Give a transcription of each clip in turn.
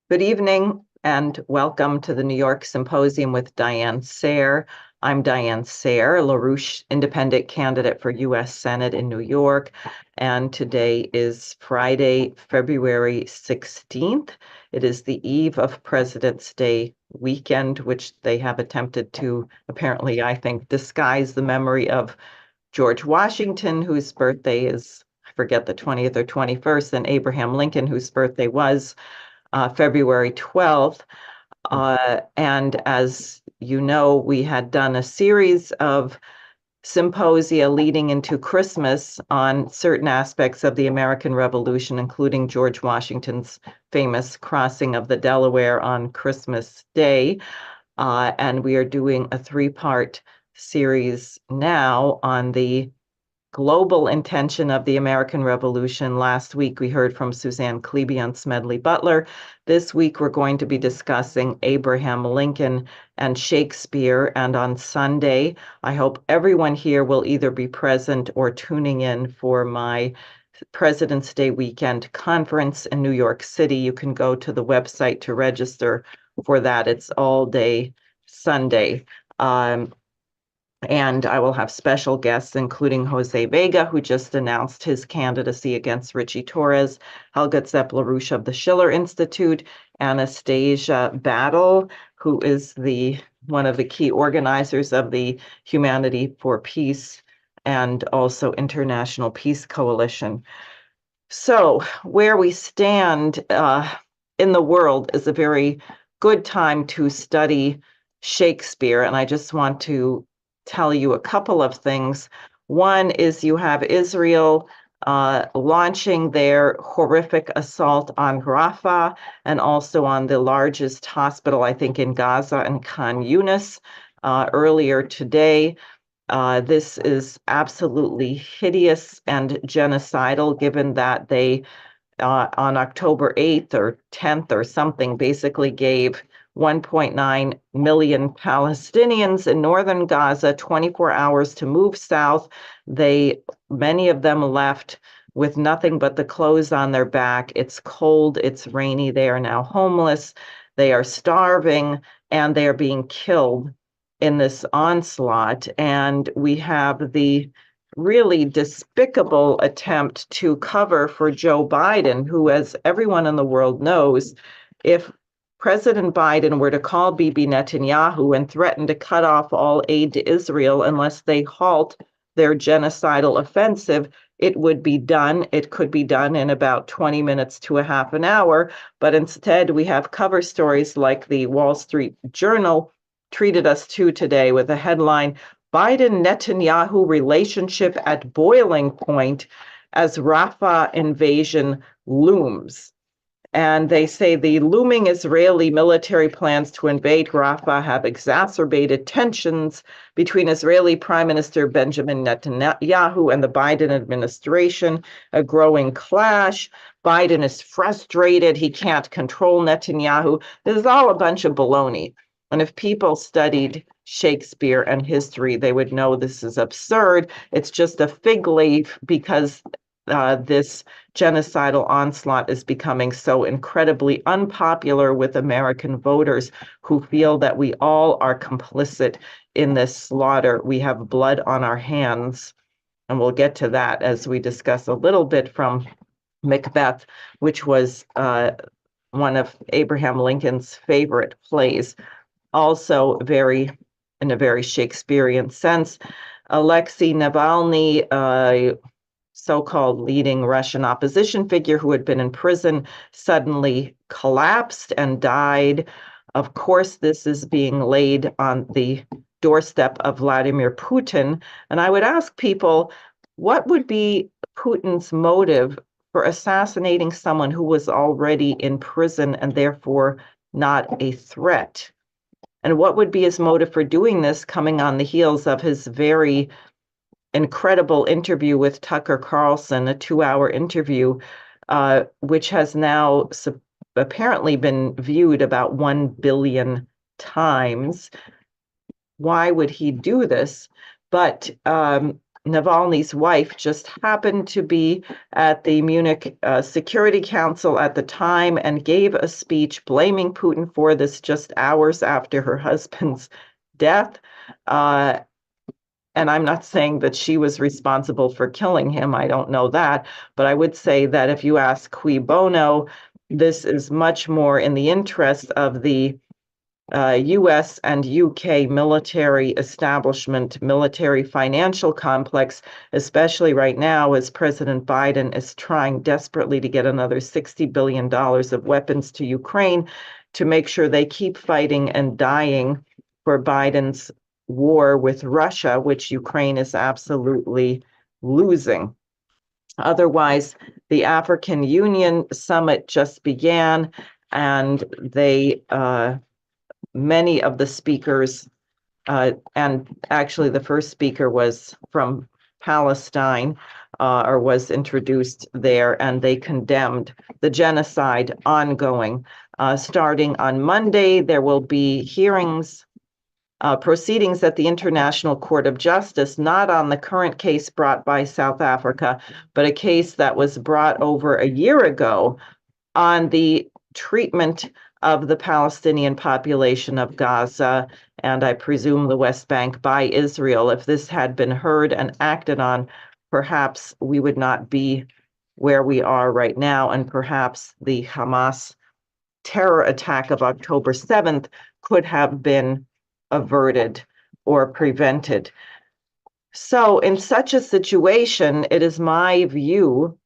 Good evening and welcome to the New York Symposium with Diane Sare. I'm Diane Sare, a LaRouche independent candidate for U.S. Senate in New York, and today is Friday, February 16th. It is the eve of President's Day weekend, which they have attempted to apparently, I think, disguise the memory of George Washington, whose birthday is, I forget, the 20th or 21st, and Abraham Lincoln, whose birthday was February 12th. And as you know, we had done a series of symposia leading into Christmas on certain aspects of the American Revolution, including George Washington's famous crossing of the Delaware on Christmas Day. And we are doing a three-part series now on the global intention of the American Revolution. Last week, we heard from Suzanne Klebe on Smedley Butler. This week, we're going to be discussing Abraham Lincoln and Shakespeare. And on Sunday, I hope everyone here will either be present or tuning in for my President's Day weekend conference in New York City. You can go to the website to register for that. It's all day Sunday. And I will have special guests, including Jose Vega, who just announced his candidacy against Richie Torres, Helga Zepp-LaRouche of the Schiller Institute, Anastasia Battle, who is one of the key organizers of the Humanity for Peace and also International Peace Coalition. So where we stand in the world is a very good time to study Shakespeare, and I just want to tell you a couple of things. One is you have Israel launching their horrific assault on Rafah and also on the largest hospital, I think, in Gaza and Khan Yunis earlier today. This is absolutely hideous and genocidal, given that they, on October 8th or 10th or something, basically gave 1.9 million Palestinians in northern Gaza 24 hours to move south. Many of them left with nothing but the clothes on their back. It's cold, it's rainy, they are now homeless, they are starving, and they are being killed in this onslaught. And we have the really despicable attempt to cover for Joe Biden, who, as everyone in the world knows, if President Biden were to call Bibi Netanyahu and threaten to cut off all aid to Israel unless they halt their genocidal offensive, it would be done. It could be done in about 20 minutes to a half an hour. But instead, we have cover stories like the Wall Street Journal treated us to today with a headline, Biden-Netanyahu relationship at boiling point as Rafah invasion looms. And they say the looming Israeli military plans to invade Rafah have exacerbated tensions between Israeli Prime Minister Benjamin Netanyahu and the Biden administration, a growing clash. Biden is frustrated. He can't control Netanyahu. This is all a bunch of baloney. And if people studied Shakespeare and history, they would know this is absurd. It's just a fig leaf because this genocidal onslaught is becoming so incredibly unpopular with American voters who feel that we all are complicit in this slaughter. We have blood on our hands, and we'll get to that as we discuss a little bit from Macbeth, which was one of Abraham Lincoln's favorite plays. Also in a very Shakespearean sense. Alexei Navalny, so-called leading Russian opposition figure who had been in prison, suddenly collapsed and died. Of course, this is being laid on the doorstep of Vladimir Putin. And I would ask people, what would be Putin's motive for assassinating someone who was already in prison and therefore not a threat? And what would be his motive for doing this, coming on the heels of his very incredible interview with Tucker Carlson, a 2-hour interview, which has now apparently been viewed about 1 billion times? Why would he do this? But Navalny's wife just happened to be at the Munich Security Council at the time and gave a speech blaming Putin for this just hours after her husband's death. And I'm not saying that she was responsible for killing him. I don't know that. But I would say that if you ask cui bono, this is much more in the interest of the US and UK military establishment, military financial complex, especially right now as President Biden is trying desperately to get another $60 billion of weapons to Ukraine to make sure they keep fighting and dying for Biden's war with Russia, which Ukraine is absolutely losing. Otherwise, the African Union summit just began, and many of the speakers, and actually the first speaker was from Palestine, or was introduced there, and they condemned the genocide ongoing. Starting on Monday, there will be proceedings at the International Court of Justice, not on the current case brought by South Africa, but a case that was brought over a year ago on the treatment of the Palestinian population of Gaza, and I presume the West Bank, by Israel. If this had been heard and acted on, perhaps we would not be where we are right now, and perhaps the Hamas terror attack of October 7th could have been averted or prevented. So in such a situation, it is my view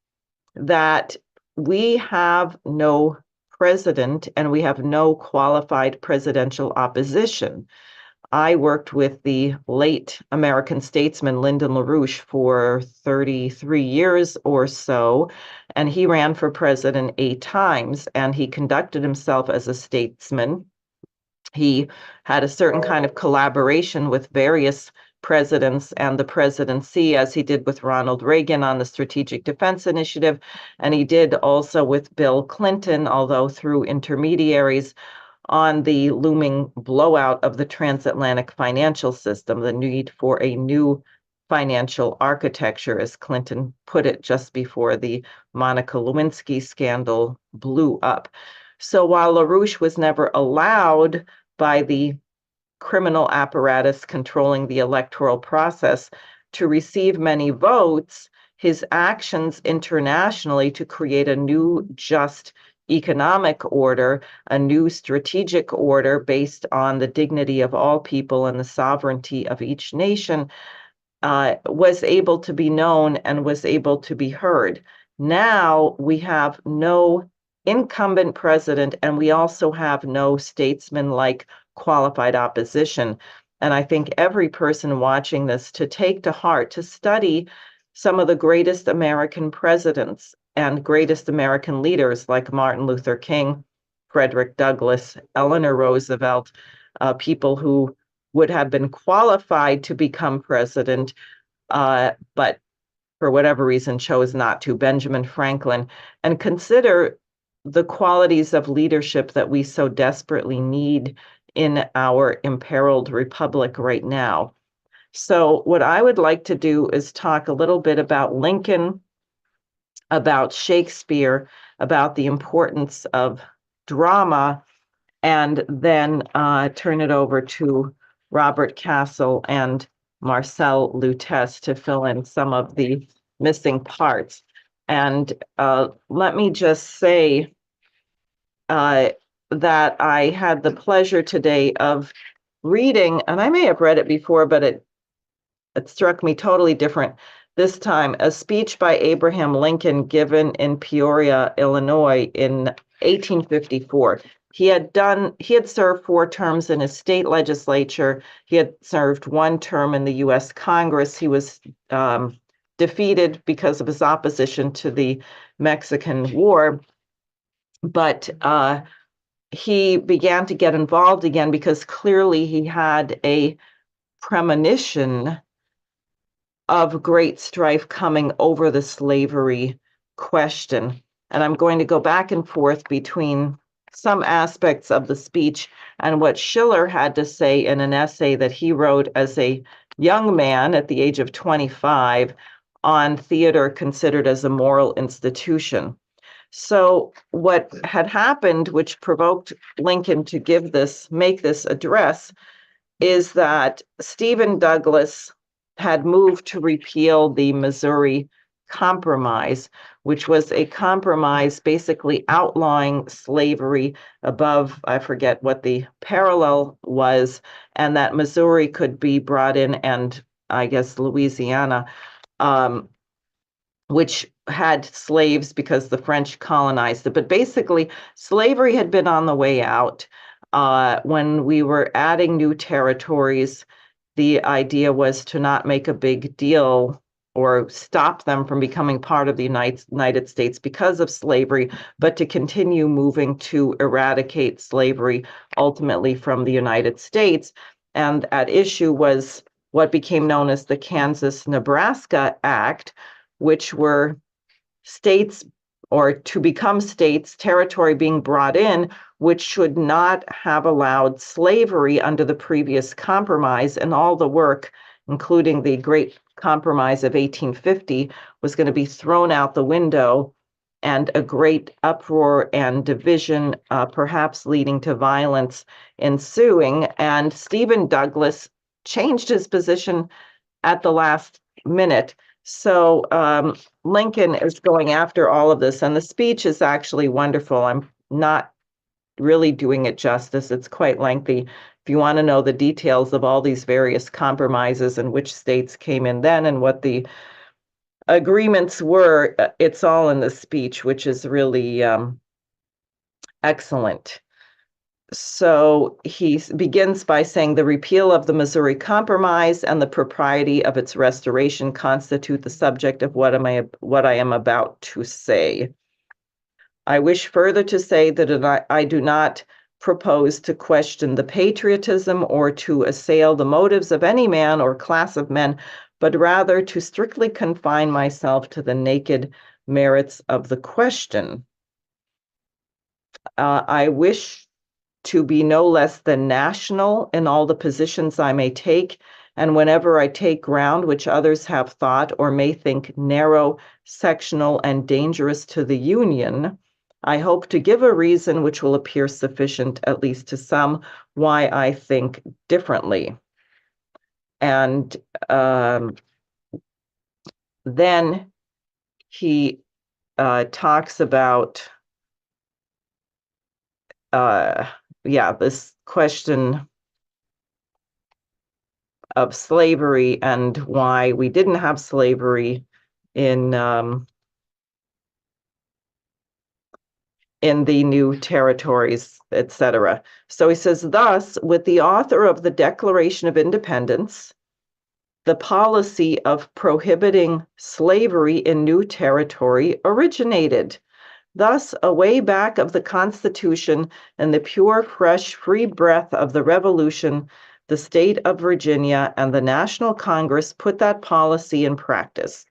that we have no president and we have no qualified presidential opposition. I worked with the late American statesman Lyndon LaRouche for 33 years or so, and he ran for president 8 times, and he conducted himself as a statesman. He had a certain kind of collaboration with various presidents and the presidency, as he did with Ronald Reagan on the Strategic Defense Initiative, and he did also with Bill Clinton, although through intermediaries, on the looming blowout of the transatlantic financial system, the need for a new financial architecture, as Clinton put it just before the Monica Lewinsky scandal blew up. So while LaRouche was never allowed by the criminal apparatus controlling the electoral process to receive many votes, his actions internationally to create a new just economic order, a new strategic order based on the dignity of all people and the sovereignty of each nation, was able to be known and was able to be heard. Now we have no incumbent president, and we also have no statesman-like qualified opposition. And I think every person watching this to take to heart, to study some of the greatest American presidents and greatest American leaders like Martin Luther King, Frederick Douglass, Eleanor Roosevelt, people who would have been qualified to become president, but for whatever reason chose not to, Benjamin Franklin, and consider the qualities of leadership that we so desperately need in our imperiled republic right now. So what I would like to do is talk a little bit about Lincoln, about Shakespeare, about the importance of drama, and then turn it over to Robert Castle and Marcel Lutèce to fill in some of the missing parts. And let me just say that I had the pleasure today of reading, and I may have read it before, but it struck me totally different this time, a speech by Abraham Lincoln given in Peoria, Illinois in 1854. He had served 4 terms in his state legislature. He had served 1 term in the U.S. Congress. He was defeated because of his opposition to the Mexican War. But he began to get involved again because clearly he had a premonition of great strife coming over the slavery question. And I'm going to go back and forth between some aspects of the speech and what Schiller had to say in an essay that he wrote as a young man at the age of 25 on theater considered as a moral institution. So what had happened, which provoked Lincoln to make this address, is that Stephen Douglas had moved to repeal the Missouri Compromise, which was a compromise basically outlawing slavery above, I forget what the parallel was, and that Missouri could be brought in, and I guess Louisiana, which had slaves because the French colonized it. But basically, slavery had been on the way out. When we were adding new territories, the idea was to not make a big deal or stop them from becoming part of the United States because of slavery, but to continue moving to eradicate slavery ultimately from the United States. And at issue was what became known as the Kansas-Nebraska Act, which were states, or to become states, territory being brought in, which should not have allowed slavery under the previous compromise. And all the work, including the Great Compromise of 1850, was going to be thrown out the window, and a great uproar and division, perhaps leading to violence ensuing. And Stephen Douglas changed his position at the last minute. So Lincoln is going after all of this, and the speech is actually wonderful. I'm not really doing it justice. It's quite lengthy. If you want to know the details of all these various compromises and which states came in then and what the agreements were, it's all in the speech, which is really excellent. So he begins by saying the repeal of the Missouri Compromise and the propriety of its restoration constitute the subject of what I am about to say. I wish further to say that I do not propose to question the patriotism or to assail the motives of any man or class of men, but rather to strictly confine myself to the naked merits of the question. I wish to be no less than national in all the positions I may take, and whenever I take ground which others have thought or may think narrow, sectional, and dangerous to the Union, I hope to give a reason which will appear sufficient, at least to some, why I think differently. And then he talks about this question of slavery and why we didn't have slavery in the new territories, etc. So he says, thus, with the author of the Declaration of Independence, the policy of prohibiting slavery in new territory originated. Thus, away back of the Constitution and the pure, fresh, free breath of the Revolution, the state of Virginia and the National Congress put that policy in practice.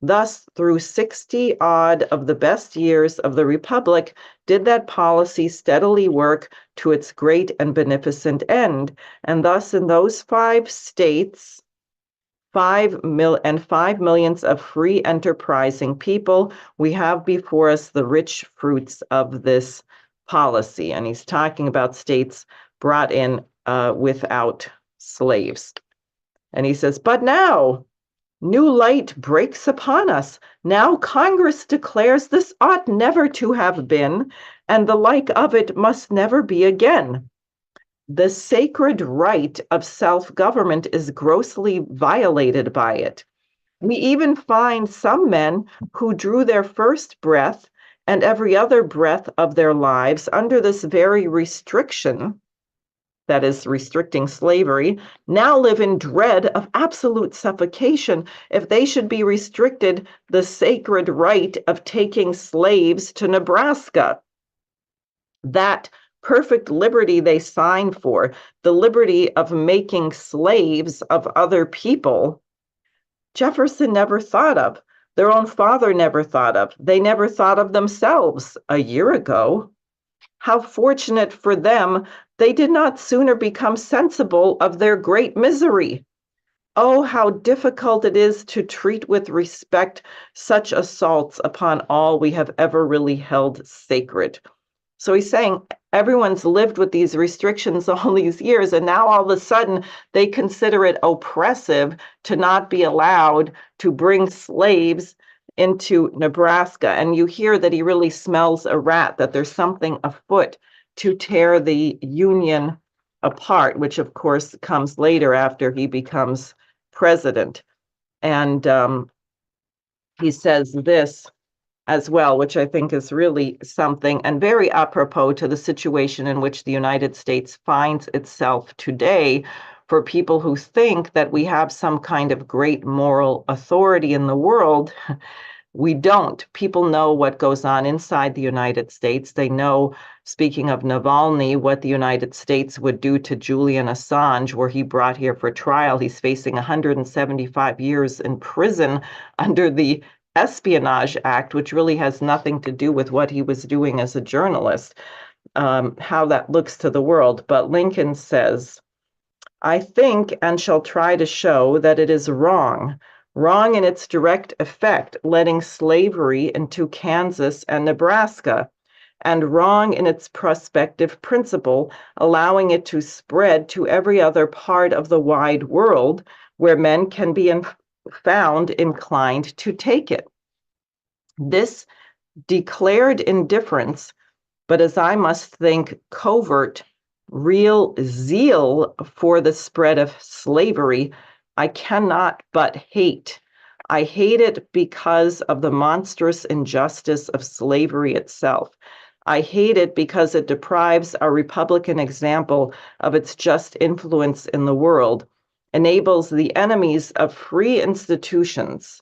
Thus, through 60-odd of the best years of the Republic, did that policy steadily work to its great and beneficent end. And thus, in those 5 states, 5 millions of free enterprising people, we have before us the rich fruits of this policy. And he's talking about states brought in without slaves. And he says, but now new light breaks upon us. Now Congress declares this ought never to have been, and the like of it must never be again. The sacred right of self-government is grossly violated by it. We even find some men who drew their first breath and every other breath of their lives under this very restriction, that is, restricting slavery, now live in dread of absolute suffocation if they should be restricted the sacred right of taking slaves to Nebraska. That perfect liberty they sign for, the liberty of making slaves of other people, Jefferson never thought of. Their own father never thought of. They never thought of themselves a year ago. How fortunate for them, they did not sooner become sensible of their great misery. Oh, how difficult it is to treat with respect such assaults upon all we have ever really held sacred. So he's saying everyone's lived with these restrictions all these years, and now all of a sudden they consider it oppressive to not be allowed to bring slaves into Nebraska. And you hear that he really smells a rat, that there's something afoot to tear the Union apart, which of course comes later after he becomes president. And he says this as well, which I think is really something and very apropos to the situation in which the United States finds itself today. For people who think that we have some kind of great moral authority in the world, we don't. People know what goes on inside the United States. They know, speaking of Navalny, what the United States would do to Julian Assange, were he brought here for trial. He's facing 175 years in prison under the Espionage Act, which really has nothing to do with what he was doing as a journalist, how that looks to the world. But Lincoln says, I think and shall try to show that it is wrong in its direct effect, letting slavery into Kansas and Nebraska, and wrong in its prospective principle, allowing it to spread to every other part of the wide world where men can be found inclined to take it. This declared indifference, but as I must think, covert, real zeal for the spread of slavery, I cannot but hate. I hate it because of the monstrous injustice of slavery itself. I hate it because it deprives our Republican example of its just influence in the world, enables the enemies of free institutions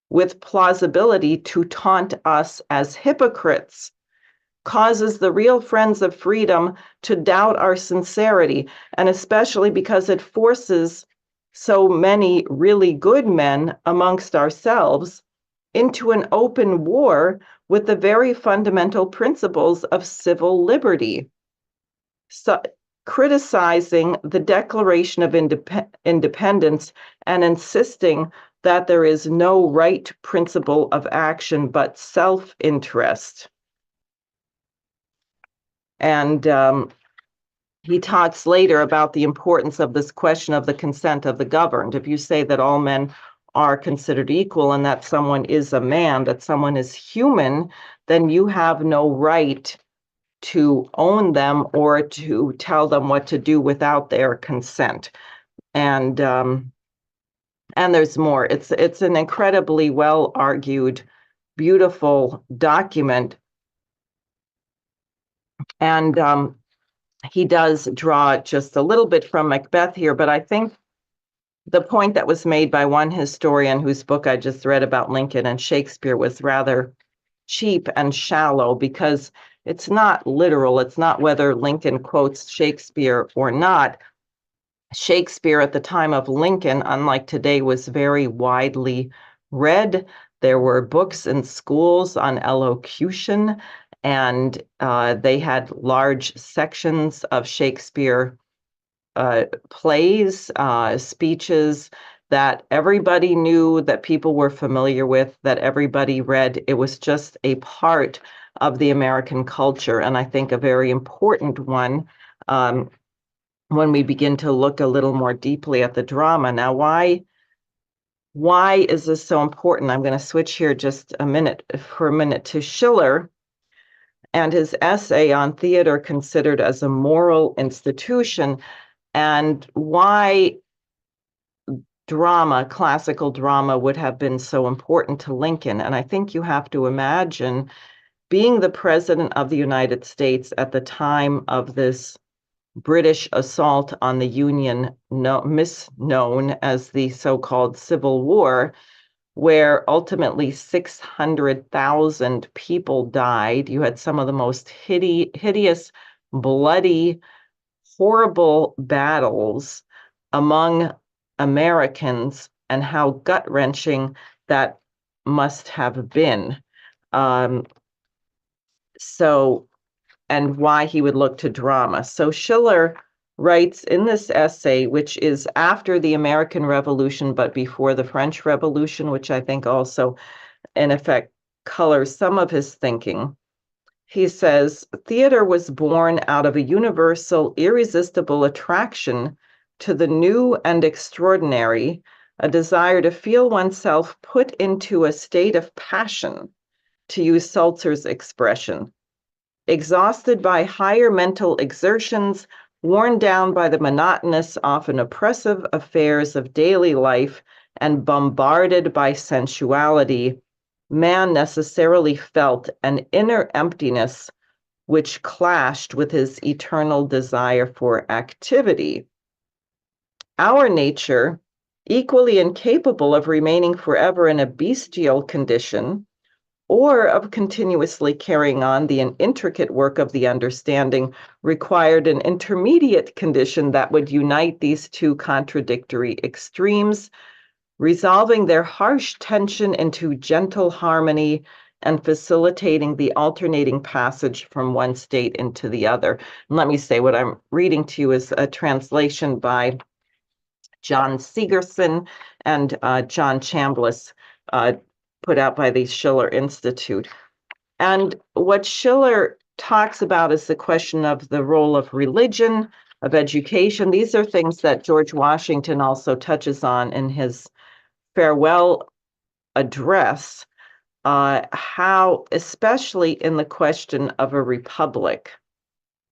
with plausibility to taunt us as hypocrites, causes the real friends of freedom to doubt our sincerity, and especially because it forces so many really good men amongst ourselves into an open war with the very fundamental principles of civil liberty. So, criticizing the Declaration of Independence and insisting that there is no right principle of action but self-interest. And he talks later about the importance of this question of the consent of the governed. If you say that all men are considered equal and that someone is a man, that someone is human, then you have no right to own them or to tell them what to do without their consent. And there's more. It's an incredibly well argued, beautiful document. And he does draw just a little bit from Macbeth here, but I think the point that was made by one historian whose book I just read about Lincoln and Shakespeare was rather cheap and shallow, because it's not literal. It's not whether Lincoln quotes Shakespeare or not. Shakespeare at the time of Lincoln, unlike today, was very widely read. There were books in schools on elocution, and they had large sections of Shakespeare plays, speeches that everybody knew, that people were familiar with, that everybody read. It was just a part of the American culture, and I think a very important one when we begin to look a little more deeply at the drama. Now, why is this so important? I'm going to switch here just a minute to Schiller and his essay on theater considered as a moral institution, and why drama, classical drama, would have been so important to Lincoln. And I think you have to imagine being the president of the United States at the time of this British assault on the Union, misknown as the so-called Civil War, where ultimately 600,000 people died. You had some of the most hideous, bloody, horrible battles among Americans, and how gut-wrenching that must have been. And why he would look to drama. So Schiller writes in this essay, which is after the American Revolution, but before the French Revolution, which I think also, in effect, colors some of his thinking. He says, theater was born out of a universal, irresistible attraction to the new and extraordinary, a desire to feel oneself put into a state of passion, to use Sulzer's expression. Exhausted by higher mental exertions, worn down by the monotonous, often oppressive affairs of daily life, and bombarded by sensuality, man necessarily felt an inner emptiness which clashed with his eternal desire for activity. Our nature, equally incapable of remaining forever in a bestial condition, or of continuously carrying on the intricate work of the understanding, required an intermediate condition that would unite these two contradictory extremes, resolving their harsh tension into gentle harmony and facilitating the alternating passage from one state into the other. And let me say, what I'm reading to you is a translation by John Segerson and John Chambliss, put out by the Schiller Institute. And what Schiller talks about is the question of the role of religion, of education. These are things that George Washington also touches on in his farewell address, how, especially in the question of a republic,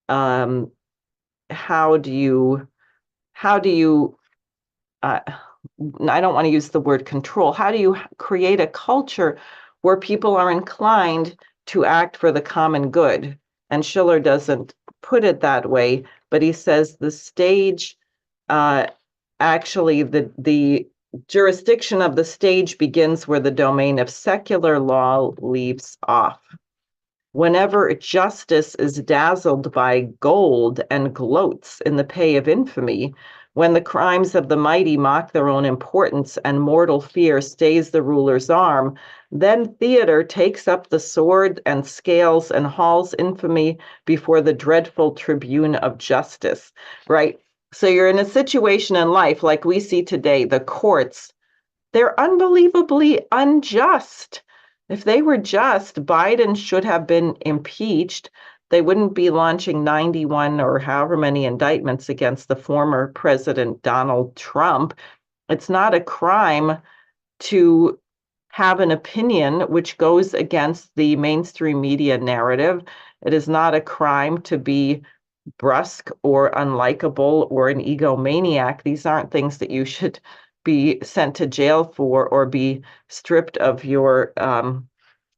how do you I don't want to use the word control. How do you create a culture where people are inclined to act for the common good? And Schiller doesn't put it that way, but he says the stage, actually, the jurisdiction of the stage begins where the domain of secular law leaves off. Whenever justice is dazzled by gold and gloats in the pay of infamy, when the crimes of the mighty mock their own importance and mortal fear stays the ruler's arm, then theater takes up the sword and scales and hauls infamy before the dreadful tribune of justice, right? So you're in a situation in life like we see today, the courts, they're unbelievably unjust. If they were just, Biden should have been impeached. They wouldn't be launching 91 or however many indictments against the former President Donald Trump. It's not a crime to have an opinion which goes against the mainstream media narrative. It is not a crime to be brusque or unlikable or an egomaniac. These aren't things that you should be sent to jail for or be stripped of your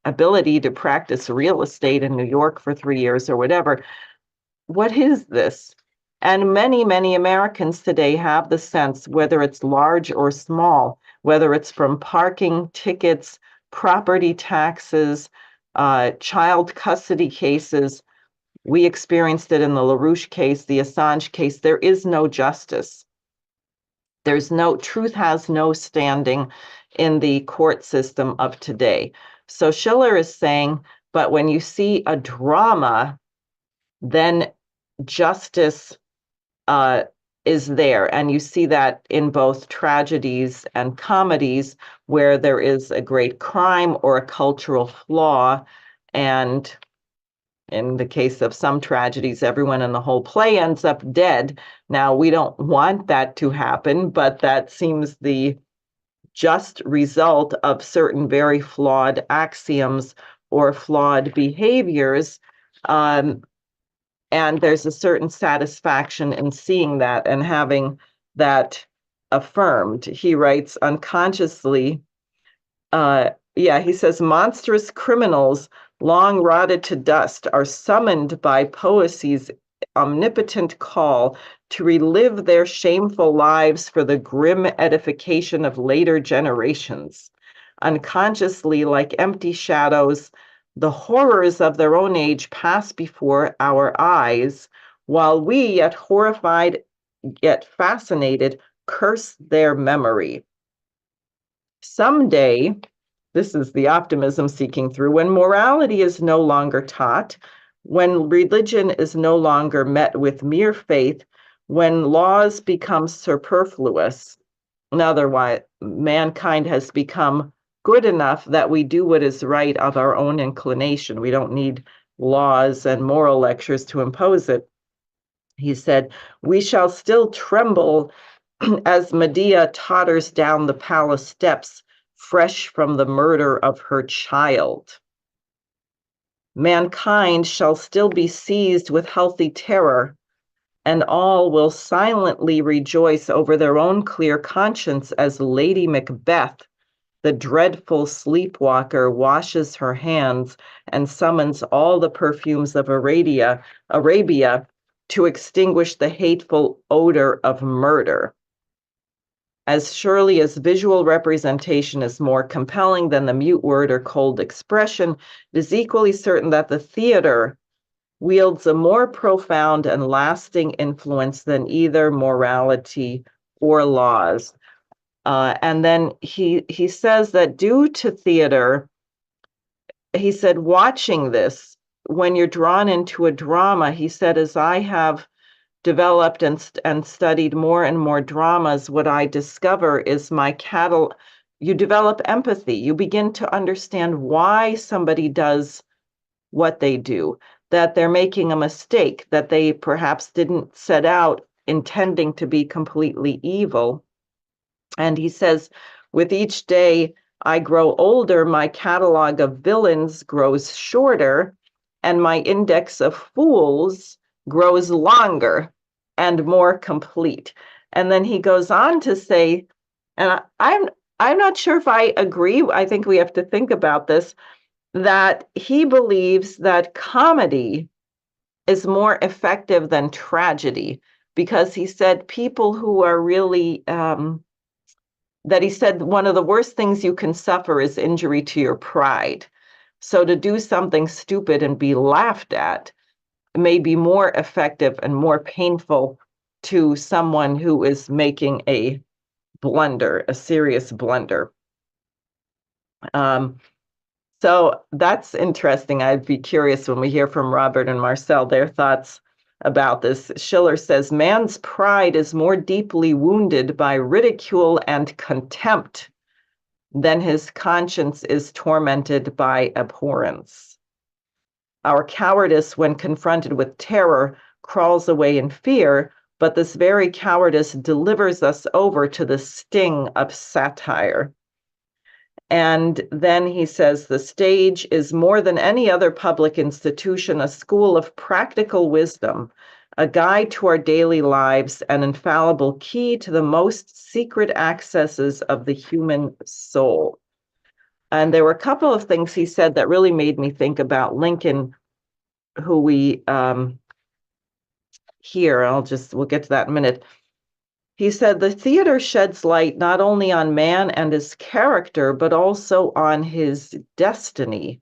ability to practice real estate in New York for 3 years or whatever. What is this? And many, many Americans today have the sense, whether it's large or small, whether it's from parking tickets, property taxes, child custody cases. We experienced it in the LaRouche case, the Assange case. There is no justice. Truth has no standing in the court system of today. So Schiller is saying, but when you see a drama, then justice is there. And you see that in both tragedies and comedies where there is a great crime or a cultural flaw. And in the case of some tragedies, everyone in the whole play ends up dead. Now, we don't want that to happen, but that seems the just result of certain very flawed axioms or flawed behaviors. And there's a certain satisfaction in seeing that and having that affirmed. He writes unconsciously, he says, monstrous criminals long rotted to dust are summoned by poesy's omnipotent call to relive their shameful lives for the grim edification of later generations. Unconsciously, like empty shadows, the horrors of their own age pass before our eyes, while we, yet horrified, yet fascinated, curse their memory. Someday, this is the optimism seeking through, when morality is no longer taught, when religion is no longer met with mere faith, When laws become superfluous, in other words, mankind has become good enough that we do what is right of our own inclination. We don't need laws and moral lectures to impose it. He said, "We shall still tremble as Medea totters down the palace steps, fresh from the murder of her child. Mankind shall still be seized with healthy terror, and all will silently rejoice over their own clear conscience as Lady Macbeth, the dreadful sleepwalker, washes her hands and summons all the perfumes of Arabia to extinguish the hateful odor of murder. As surely as visual representation is more compelling than the mute word or cold expression, it is equally certain that the theater wields a more profound and lasting influence than either morality or laws." And then he says that due to theater, he said, watching this, when you're drawn into a drama, he said, as I have developed and studied more and more dramas, what I discover is you develop empathy. You begin to understand why somebody does what they do, that they're making a mistake, that they perhaps didn't set out intending to be completely evil. And he says, with each day I grow older, my catalog of villains grows shorter, and my index of fools grows longer and more complete. And then he goes on to say, and I'm not sure if I agree, I think we have to think about this, that he believes that comedy is more effective than tragedy, because he said people who are really that he said one of the worst things you can suffer is injury to your pride. So to do something stupid and be laughed at may be more effective and more painful to someone who is making a blunder, a serious blunder. So that's interesting. I'd be curious when we hear from Robert and Marcel, their thoughts about this. Schiller says, man's pride is more deeply wounded by ridicule and contempt than his conscience is tormented by abhorrence. Our cowardice, when confronted with terror, crawls away in fear, but this very cowardice delivers us over to the sting of satire. And then he says, the stage is more than any other public institution, a school of practical wisdom, a guide to our daily lives, an infallible key to the most secret accesses of the human soul. And there were a couple of things he said that really made me think about Lincoln, who we hear. We'll get to that in a minute. He said, the theater sheds light not only on man and his character, but also on his destiny,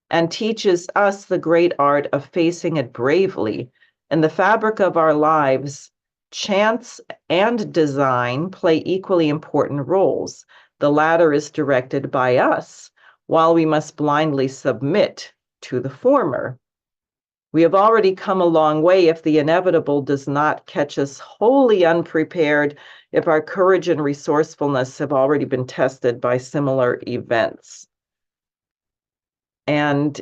and teaches us the great art of facing it bravely. In the fabric of our lives, chance and design play equally important roles. The latter is directed by us, while we must blindly submit to the former. We have already come a long way if the inevitable does not catch us wholly unprepared, if our courage and resourcefulness have already been tested by similar events. And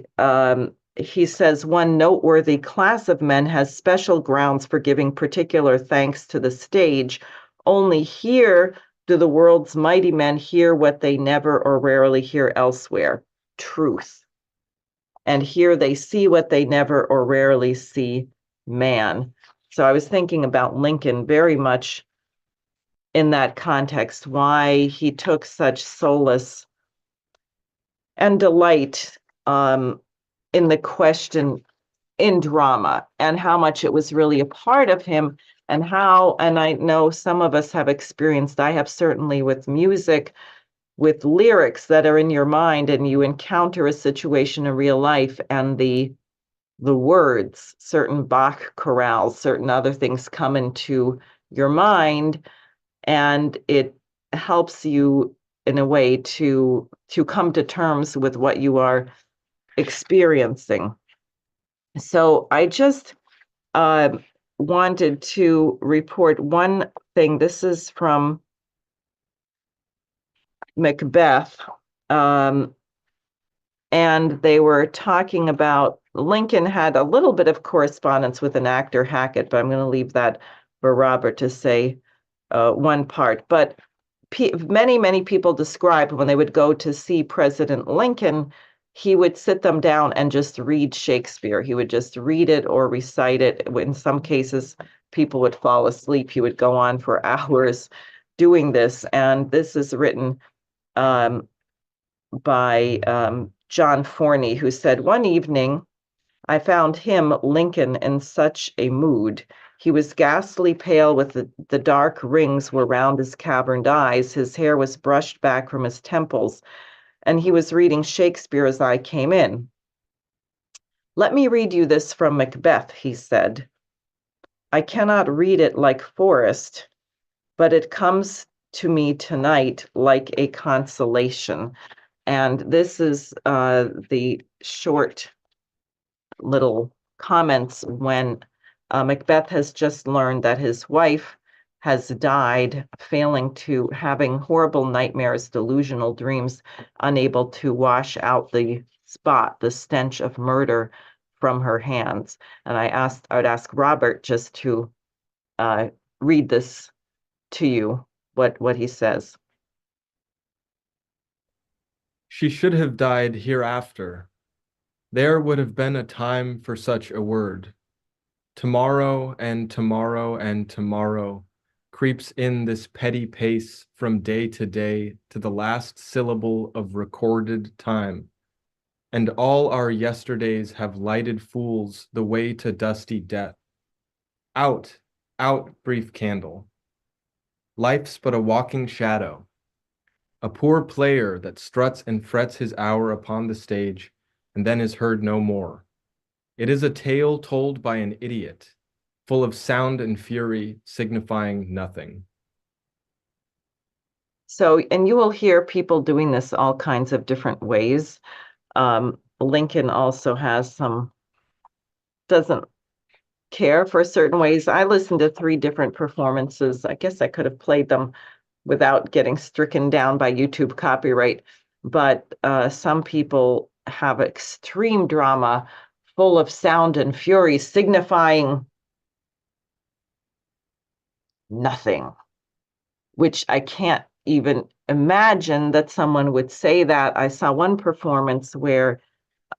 he says, one noteworthy class of men has special grounds for giving particular thanks to the stage. Only here do the world's mighty men hear what they never or rarely hear elsewhere, truth. And here they see what they never or rarely see, man. So I was thinking about Lincoln very much in that context, why he took such solace and delight in the question in drama, and how much it was really a part of him, and I know some of us have experienced, I have certainly with music, with lyrics that are in your mind, and you encounter a situation in real life, and the words, certain Bach chorales, certain other things come into your mind, and it helps you in a way to come to terms with what you are experiencing. So I just wanted to report one thing. This is from Macbeth. And they were talking about Lincoln had a little bit of correspondence with an actor, Hackett, but I'm going to leave that for Robert to say one part. But many people describe when they would go to see President Lincoln, he would sit them down and just read Shakespeare. He would just read it or recite it. In some cases, people would fall asleep. He would go on for hours doing this. And this is written by John Forney, who said, "One evening, I found him, Lincoln, in such a mood. He was ghastly pale with the dark rings were round his caverned eyes. His hair was brushed back from his temples, and he was reading Shakespeare as I came in. 'Let me read you this from Macbeth,' he said. 'I cannot read it like Forrest, but it comes to me tonight like a consolation.'" And this is the short little comments when Macbeth has just learned that his wife has died, having horrible nightmares, delusional dreams, unable to wash out the stench of murder from her hands. And I would ask Robert just to read this to you, what he says. She should have died hereafter. There would have been a time for such a word. Tomorrow and tomorrow and tomorrow creeps in this petty pace from day to day to the last syllable of recorded time. And all our yesterdays have lighted fools the way to dusty death. Out, out, brief candle. Life's but a walking shadow, a poor player that struts and frets his hour upon the stage, and then is heard no more. It is a tale told by an idiot, full of sound and fury, signifying nothing. So, and you will hear people doing this all kinds of different ways. Lincoln also doesn't care for certain ways. I listened to 3 different performances. I guess I could have played them without getting stricken down by YouTube copyright, but some people have extreme drama full of sound and fury, signifying nothing, which I can't even imagine that someone would say that. I saw one performance where,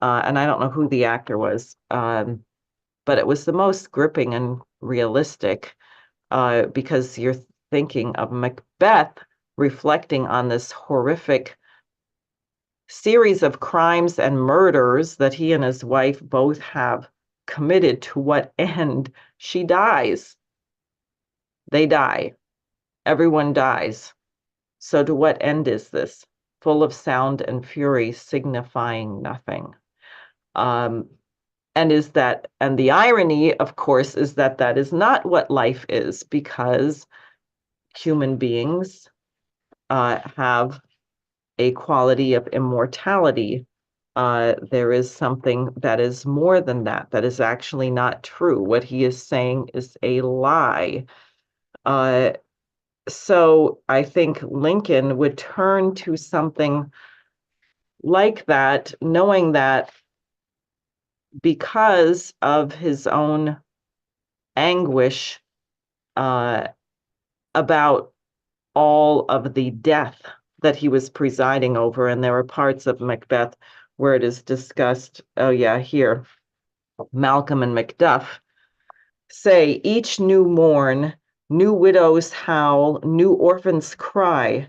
and I don't know who the actor was, but it was the most gripping and realistic because you're thinking of Macbeth reflecting on this horrific series of crimes and murders that he and his wife both have committed. To what end? She dies. They die. Everyone dies. So to what end is this? Full of sound and fury, signifying nothing. And the irony, of course, is that is not what life is, because human beings have a quality of immortality. There is something that is more than that is actually not true. What he is saying is a lie. So I think Lincoln would turn to something like that, knowing that because of his own anguish about all of the death that he was presiding over. And there are parts of Macbeth where it is discussed. Oh yeah, here. Malcolm and Macduff say, "Each new morn, new widows howl, new orphans cry,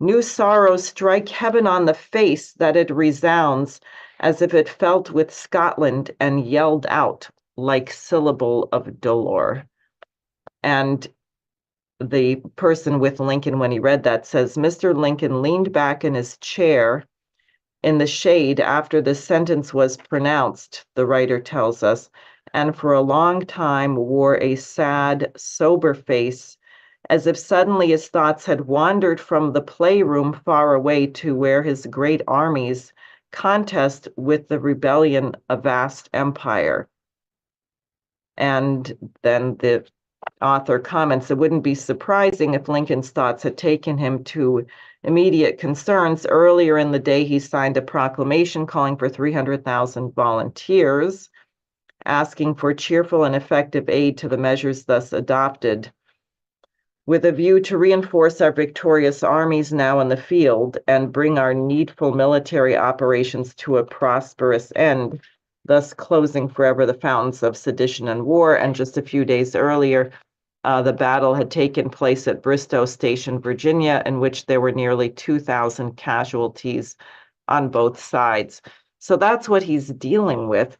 new sorrows strike heaven on the face, that it resounds as if it felt with Scotland and yelled out like syllable of dolor." And the person with Lincoln, when he read that, says, "Mr. Lincoln leaned back in his chair in the shade after the sentence was pronounced," the writer tells us, "and for a long time wore a sad, sober face, as if suddenly his thoughts had wandered from the playroom far away to where his great armies contest with the rebellion a vast empire." And then the author comments, it wouldn't be surprising if Lincoln's thoughts had taken him to immediate concerns. Earlier in the day, he signed a proclamation calling for 300,000 volunteers, asking for cheerful and effective aid to the measures thus adopted. With a view to reinforce our victorious armies now in the field and bring our needful military operations to a prosperous end, thus closing forever the fountains of sedition and war. And just a few days earlier, the battle had taken place at Bristow Station, Virginia, in which there were nearly 2,000 casualties on both sides. So that's what he's dealing with.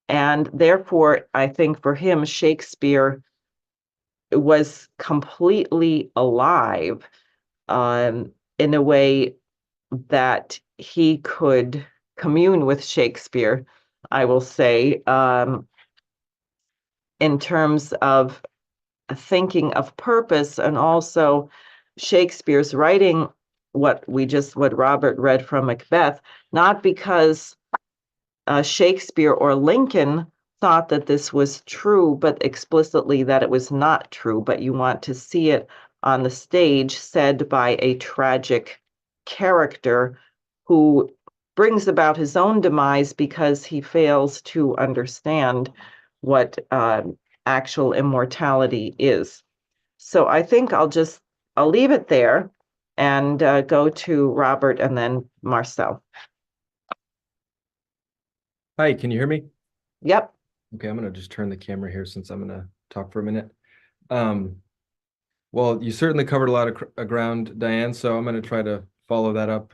And therefore, I think for him, Shakespeare was completely alive in a way that he could commune with Shakespeare, I will say, in terms of thinking of purpose, and also Shakespeare's writing what Robert read from Macbeth, not because Shakespeare or Lincoln thought that this was true, but explicitly that it was not true. But you want to see it on the stage said by a tragic character who brings about his own demise because he fails to understand what actual immortality is. So I think I'll leave it there and go to Robert and then Marcel. Hi, can you hear me? Yep. Okay, I'm going to just turn the camera here since I'm going to talk for a minute. Well, you certainly covered a lot of ground, Diane, so I'm going to try to follow that up.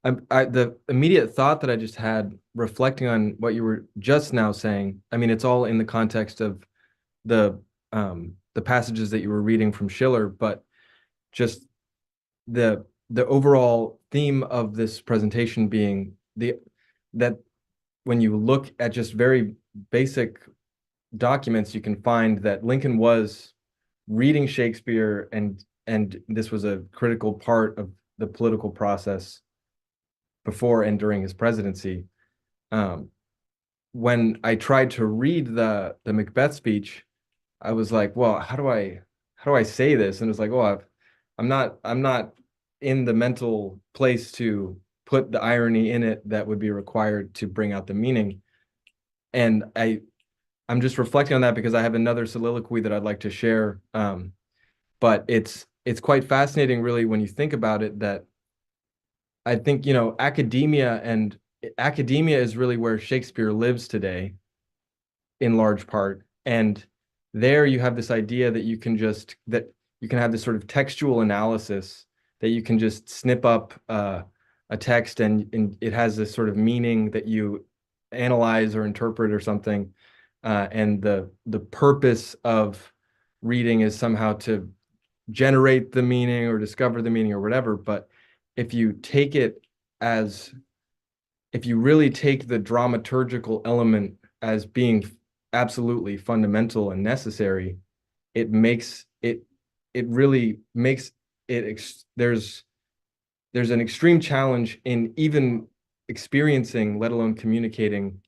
The immediate thought that I just had reflecting on what you were just now saying, I mean, it's all in the context of the passages that you were reading from Schiller, but just the overall theme of this presentation being that when you look at just very basic documents, you can find that Lincoln was reading Shakespeare, and this was a critical part of the political process before and during his presidency. When I tried to read the Macbeth speech, I was like, well, how do I say this? And it's like, oh, I'm not in the mental place to put the irony in it that would be required to bring out the meaning. And I'm just reflecting on that because I have another soliloquy that I'd like to share. But it's quite fascinating, really, when you think about it, that I think, academia is really where Shakespeare lives today, in large part. And there you have this idea that you can have this sort of textual analysis, that you can just snip up a text and it has this sort of meaning that you analyze or interpret or something. And the purpose of reading is somehow to generate the meaning or discover the meaning or whatever. But if you really take the dramaturgical element as being absolutely fundamental and necessary, it really makes it, there's an extreme challenge in even experiencing, let alone communicating,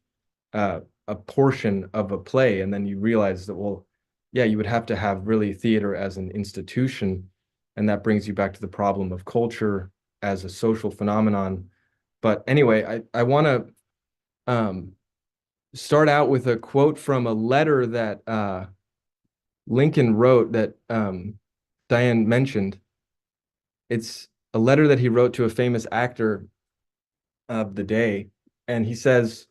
a portion of a play. And then you realize that, well, yeah, you would have to have really theater as an institution. And that brings you back to the problem of culture as a social phenomenon. But anyway, I want to start out with a quote from a letter that Lincoln wrote that Diane mentioned. It's a letter that he wrote to a famous actor of the day. And he says,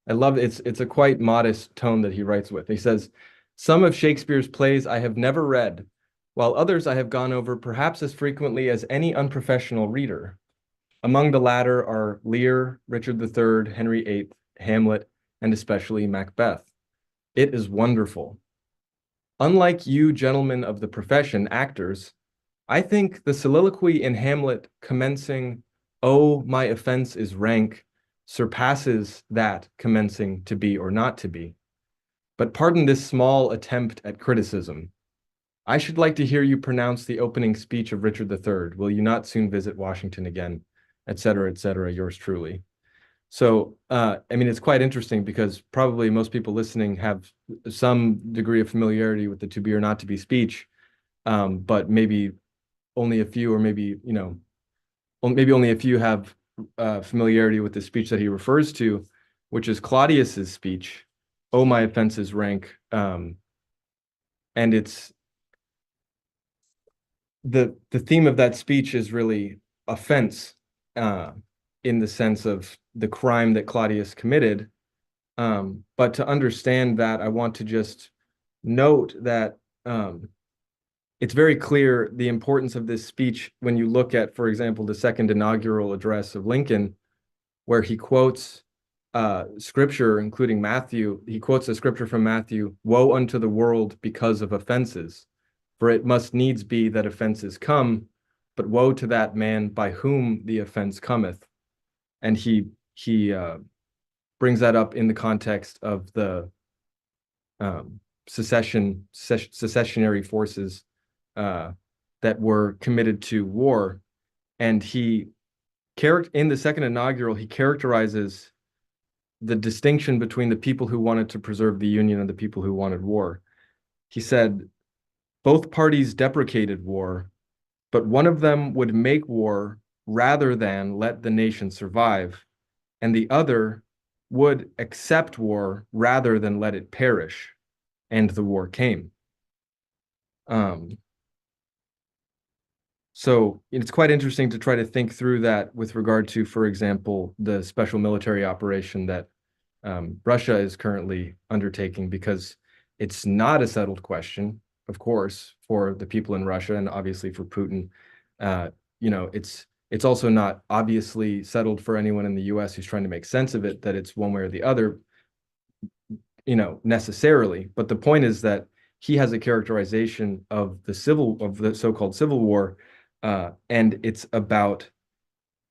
I love it. It's a quite modest tone that he writes with. He says, "Some of Shakespeare's plays I have never read, while others I have gone over perhaps as frequently as any unprofessional reader. Among the latter are Lear, Richard III, Henry VIII, Hamlet, and especially Macbeth. It is wonderful. Unlike you gentlemen of the profession, actors, I think the soliloquy in Hamlet commencing, 'Oh, my offense is rank,' surpasses that commencing to be or not to be. But pardon this small attempt at criticism. I should like to hear you pronounce the opening speech of Richard III. Will you not soon visit Washington again? Etc., etc., yours truly." So, I mean, it's quite interesting because probably most people listening have some degree of familiarity with the to be or not to be speech, but maybe only a few, or maybe, maybe only a few have familiarity with the speech that he refers to, which is Claudius's speech, "Oh, my offenses rank," and it's the theme of that speech is really offense, uh, in the sense of the crime that Claudius committed. But to understand that, I want to just note that it's very clear the importance of this speech when you look at, for example, the second inaugural address of Lincoln, where he quotes scripture, including Matthew. He quotes a scripture from Matthew: "Woe unto the world because of offenses, for it must needs be that offenses come, but woe to that man by whom the offense cometh." And he brings that up in the context of the secessionary forces that were committed to war. And in the second inaugural, he characterizes the distinction between the people who wanted to preserve the Union and the people who wanted war. He said, both parties deprecated war, but one of them would make war rather than let the nation survive, and the other would accept war rather than let it perish. And the war came. So it's quite interesting to try to think through that with regard to, for example, the special military operation that Russia is currently undertaking, because it's not a settled question, of course, for the people in Russia and obviously for Putin. It's also not obviously settled for anyone in the US who's trying to make sense of it, that it's one way or the other, necessarily. But the point is that he has a characterization of the so-called civil war, and it's about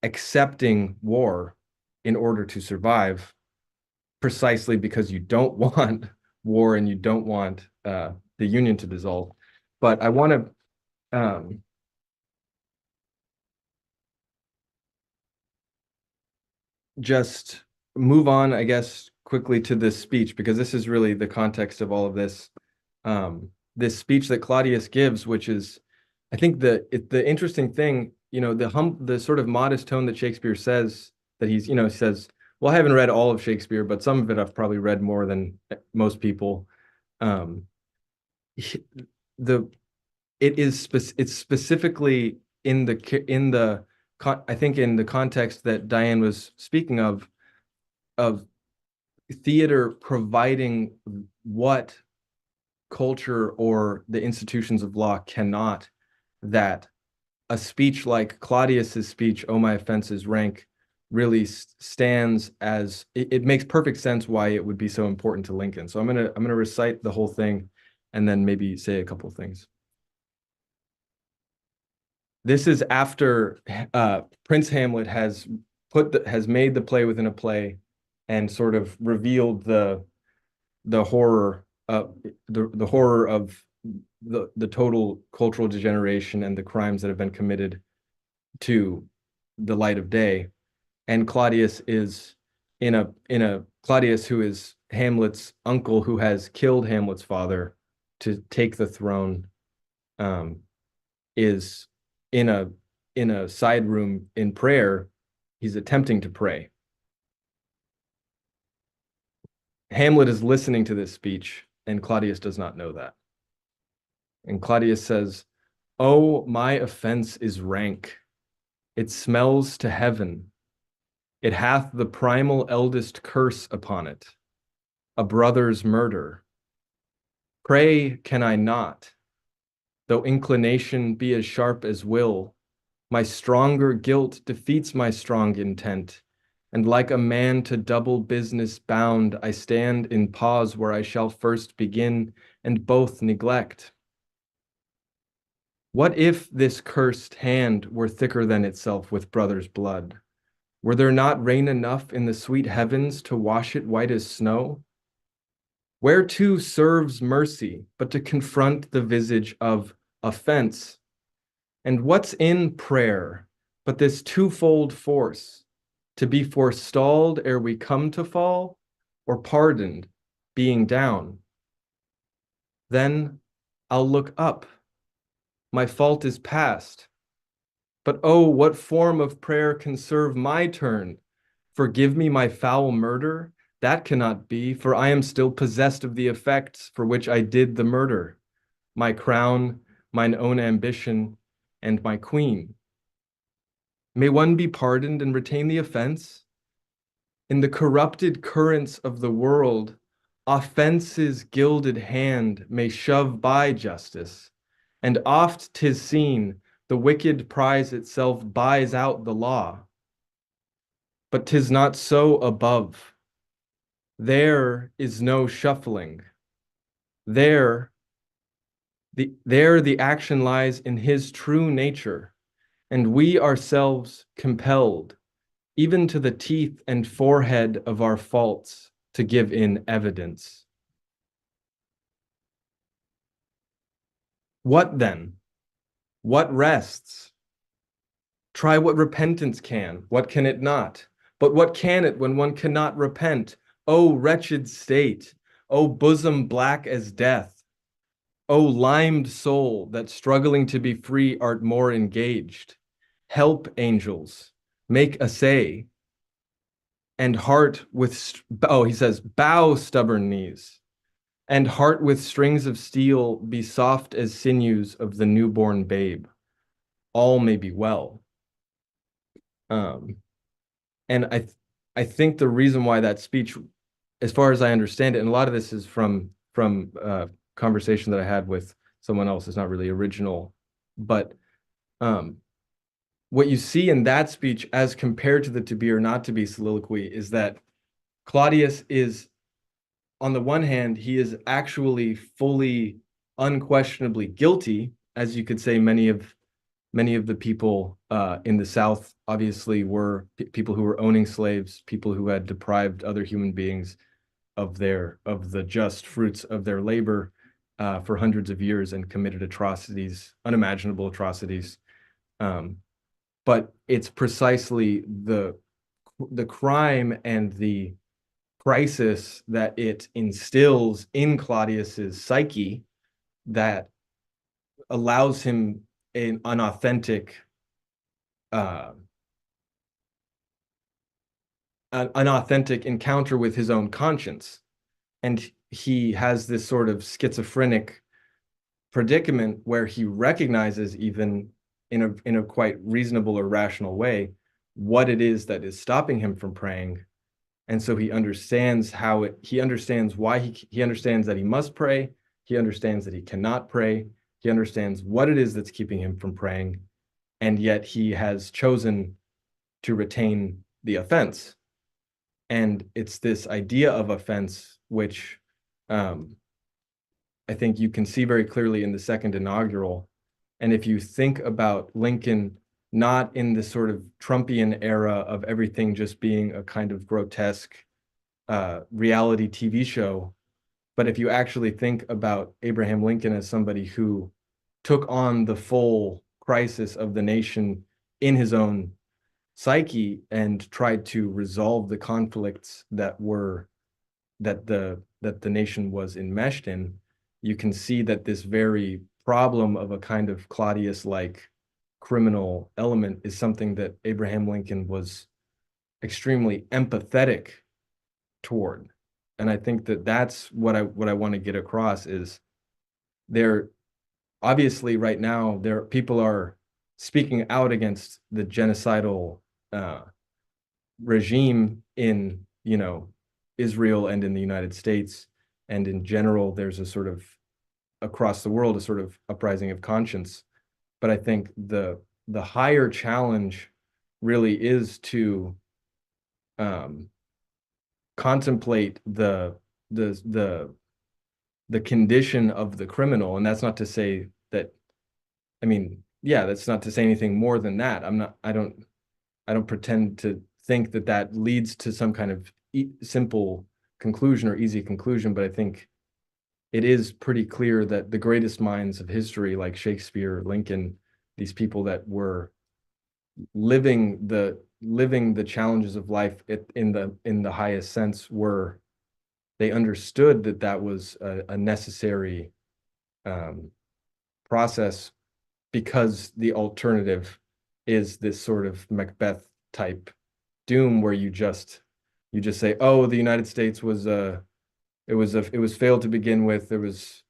accepting war in order to survive, precisely because you don't want war and you don't want the Union to dissolve. But I want to just move on, I guess, quickly to this speech, because this is really the context of all of this. This speech that Claudius gives, which is, I think the interesting thing, the sort of modest tone that Shakespeare says that he says, well, I haven't read all of Shakespeare, but some of it I've probably read more than most people. It's specifically I think in the context that Diane was speaking of theater providing what culture or the institutions of law cannot, that a speech like Claudius's speech, "Oh, my offenses rank," really stands as, it makes perfect sense why it would be so important to Lincoln. So I'm gonna recite the whole thing and then maybe say a couple things. This is after Prince Hamlet has made the play within a play and sort of revealed the horror of the horror of the total cultural degeneration and the crimes that have been committed to the light of day. And Claudius is Claudius, who is Hamlet's uncle, who has killed Hamlet's father to take the throne, is in a side room in prayer. He's attempting to pray. Hamlet is listening to this speech, and Claudius does not know that. And Claudius says, "Oh, my offense is rank. It smells to heaven. It hath the primal eldest curse upon it, a brother's murder. Pray can I not, though inclination be as sharp as will. My stronger guilt defeats my strong intent, and like a man to double business bound, I stand in pause where I shall first begin, and both neglect. What if this cursed hand were thicker than itself with brother's blood? Were there not rain enough in the sweet heavens to wash it white as snow? Whereto serves mercy but to confront the visage of offense? And what's in prayer but this twofold force, to be forestalled ere we come to fall, or pardoned, being down. Then I'll look up. My fault is past. But oh, what form of prayer can serve my turn? Forgive me my foul murder? That cannot be, for I am still possessed of the effects for which I did the murder, my crown, mine own ambition, and my queen. May one be pardoned and retain the offense? In the corrupted currents of the world, offense's gilded hand may shove by justice, and oft 'tis seen the wicked prize itself buys out the law. But 'tis not so above. There is no shuffling. There the action lies in his true nature, and we ourselves compelled, even to the teeth and forehead of our faults, to give in evidence. What then? What rests? Try what repentance can. What can it not? But what can it when one cannot repent? O wretched state! O bosom black as death! O limed soul that struggling to be free art more engaged! Help, angels, make essay. And heart with, he says, bow stubborn knees. And heart with strings of steel be soft as sinews of the newborn babe. All may be well. And I think the reason why that speech, as far as I understand it, and a lot of this is from conversation that I had with someone else, is not really original, but what you see in that speech as compared to the to be or not to be soliloquy is that Claudius is, on the one hand, he is actually fully, unquestionably guilty, as you could say many of the people in the South obviously were people who were owning slaves, people who had deprived other human beings of the just fruits of their labor for hundreds of years and committed atrocities, unimaginable atrocities. But it's precisely the crime and the crisis that it instills in Claudius's psyche that allows him an unauthentic encounter with his own conscience. And he has this sort of schizophrenic predicament where he recognizes, even in a quite reasonable or rational way, what it is that is stopping him from praying. And so he understands he understands why he understands that he must pray. He understands that he cannot pray. He understands what it is that's keeping him from praying. And yet he has chosen to retain the offense. And it's this idea of offense, which I think you can see very clearly in the second inaugural. And if you think about Lincoln not in the sort of Trumpian era of everything just being a kind of grotesque reality TV show, but if you actually think about Abraham Lincoln as somebody who took on the full crisis of the nation in his own psyche and tried to resolve the conflicts that the nation was enmeshed in, you can see that this very problem of a kind of Claudius-like criminal element is something that Abraham Lincoln was extremely empathetic toward. And I think that that's what I want to get across is there obviously right now people are speaking out against the genocidal regime in Israel and in the United States, and in general there's a sort of across the world a sort of uprising of conscience. But I think the higher challenge really is to contemplate the condition of the criminal. And that's not to say that, I mean, yeah, that's not to say anything more than that. I don't pretend to think that that leads to some kind of simple conclusion or easy conclusion, but I think it is pretty clear that the greatest minds of history, like Shakespeare, Lincoln, these people that were living the living the challenges of life in the highest sense were, they understood that that was a necessary process, because the alternative is this sort of Macbeth type doom where you just say, oh, the United States was it was failed to begin with. There was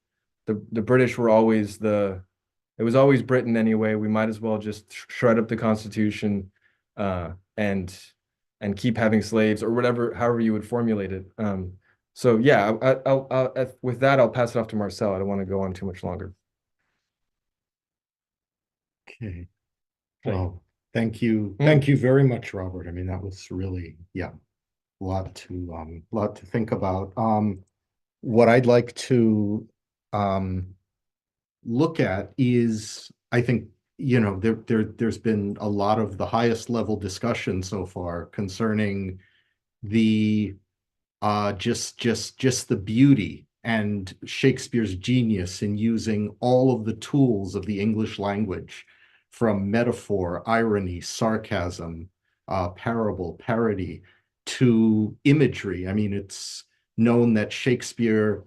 the British were always it was always Britain anyway. We might as well just shred up the Constitution and keep having slaves, or whatever, however you would formulate it. So yeah, with that, I'll pass it off to Marcel. I don't want to go on too much longer. Okay. Well, thank you. Thank you very much, Robert. I mean, that was really, yeah, a lot to think about. What I'd like to look at is, I think, you know, there's been a lot of the highest level discussion so far concerning the just the beauty and Shakespeare's genius in using all of the tools of the English language, from metaphor, irony, sarcasm, parable, parody, to imagery. I mean, it's known that Shakespeare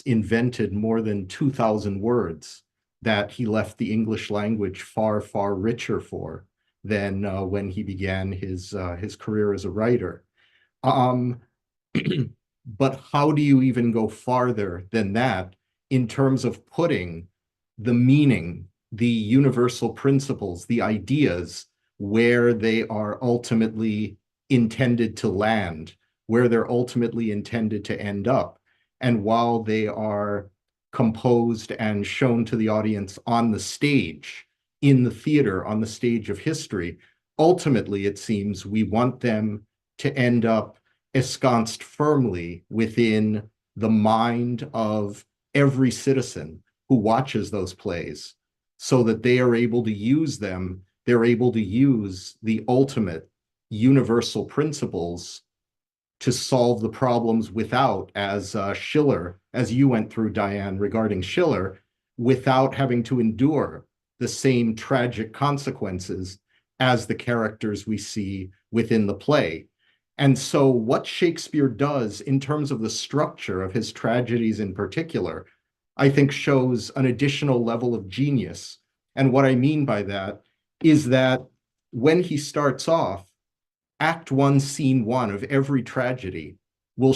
invented more than 2,000 words that he left the English language far, far richer for than when he began his career as a writer. But how do you even go farther than that in terms of putting the meaning, the universal principles, the ideas, where they are ultimately intended to land, where they're ultimately intended to end up? And while they are composed and shown to the audience on the stage, in the theater, on the stage of history, ultimately, it seems, we want them to end up ensconced firmly within the mind of every citizen who watches those plays, so that they are able to use them. They're able to use the ultimate universal principles to solve the problems without, as Schiller, as you went through, Diane, regarding Schiller, without having to endure the same tragic consequences as the characters we see within the play. And so what Shakespeare does in terms of the structure of his tragedies in particular, I think shows an additional level of genius. And what I mean by that is that when he starts off, Act 1, Scene 1 of every tragedy will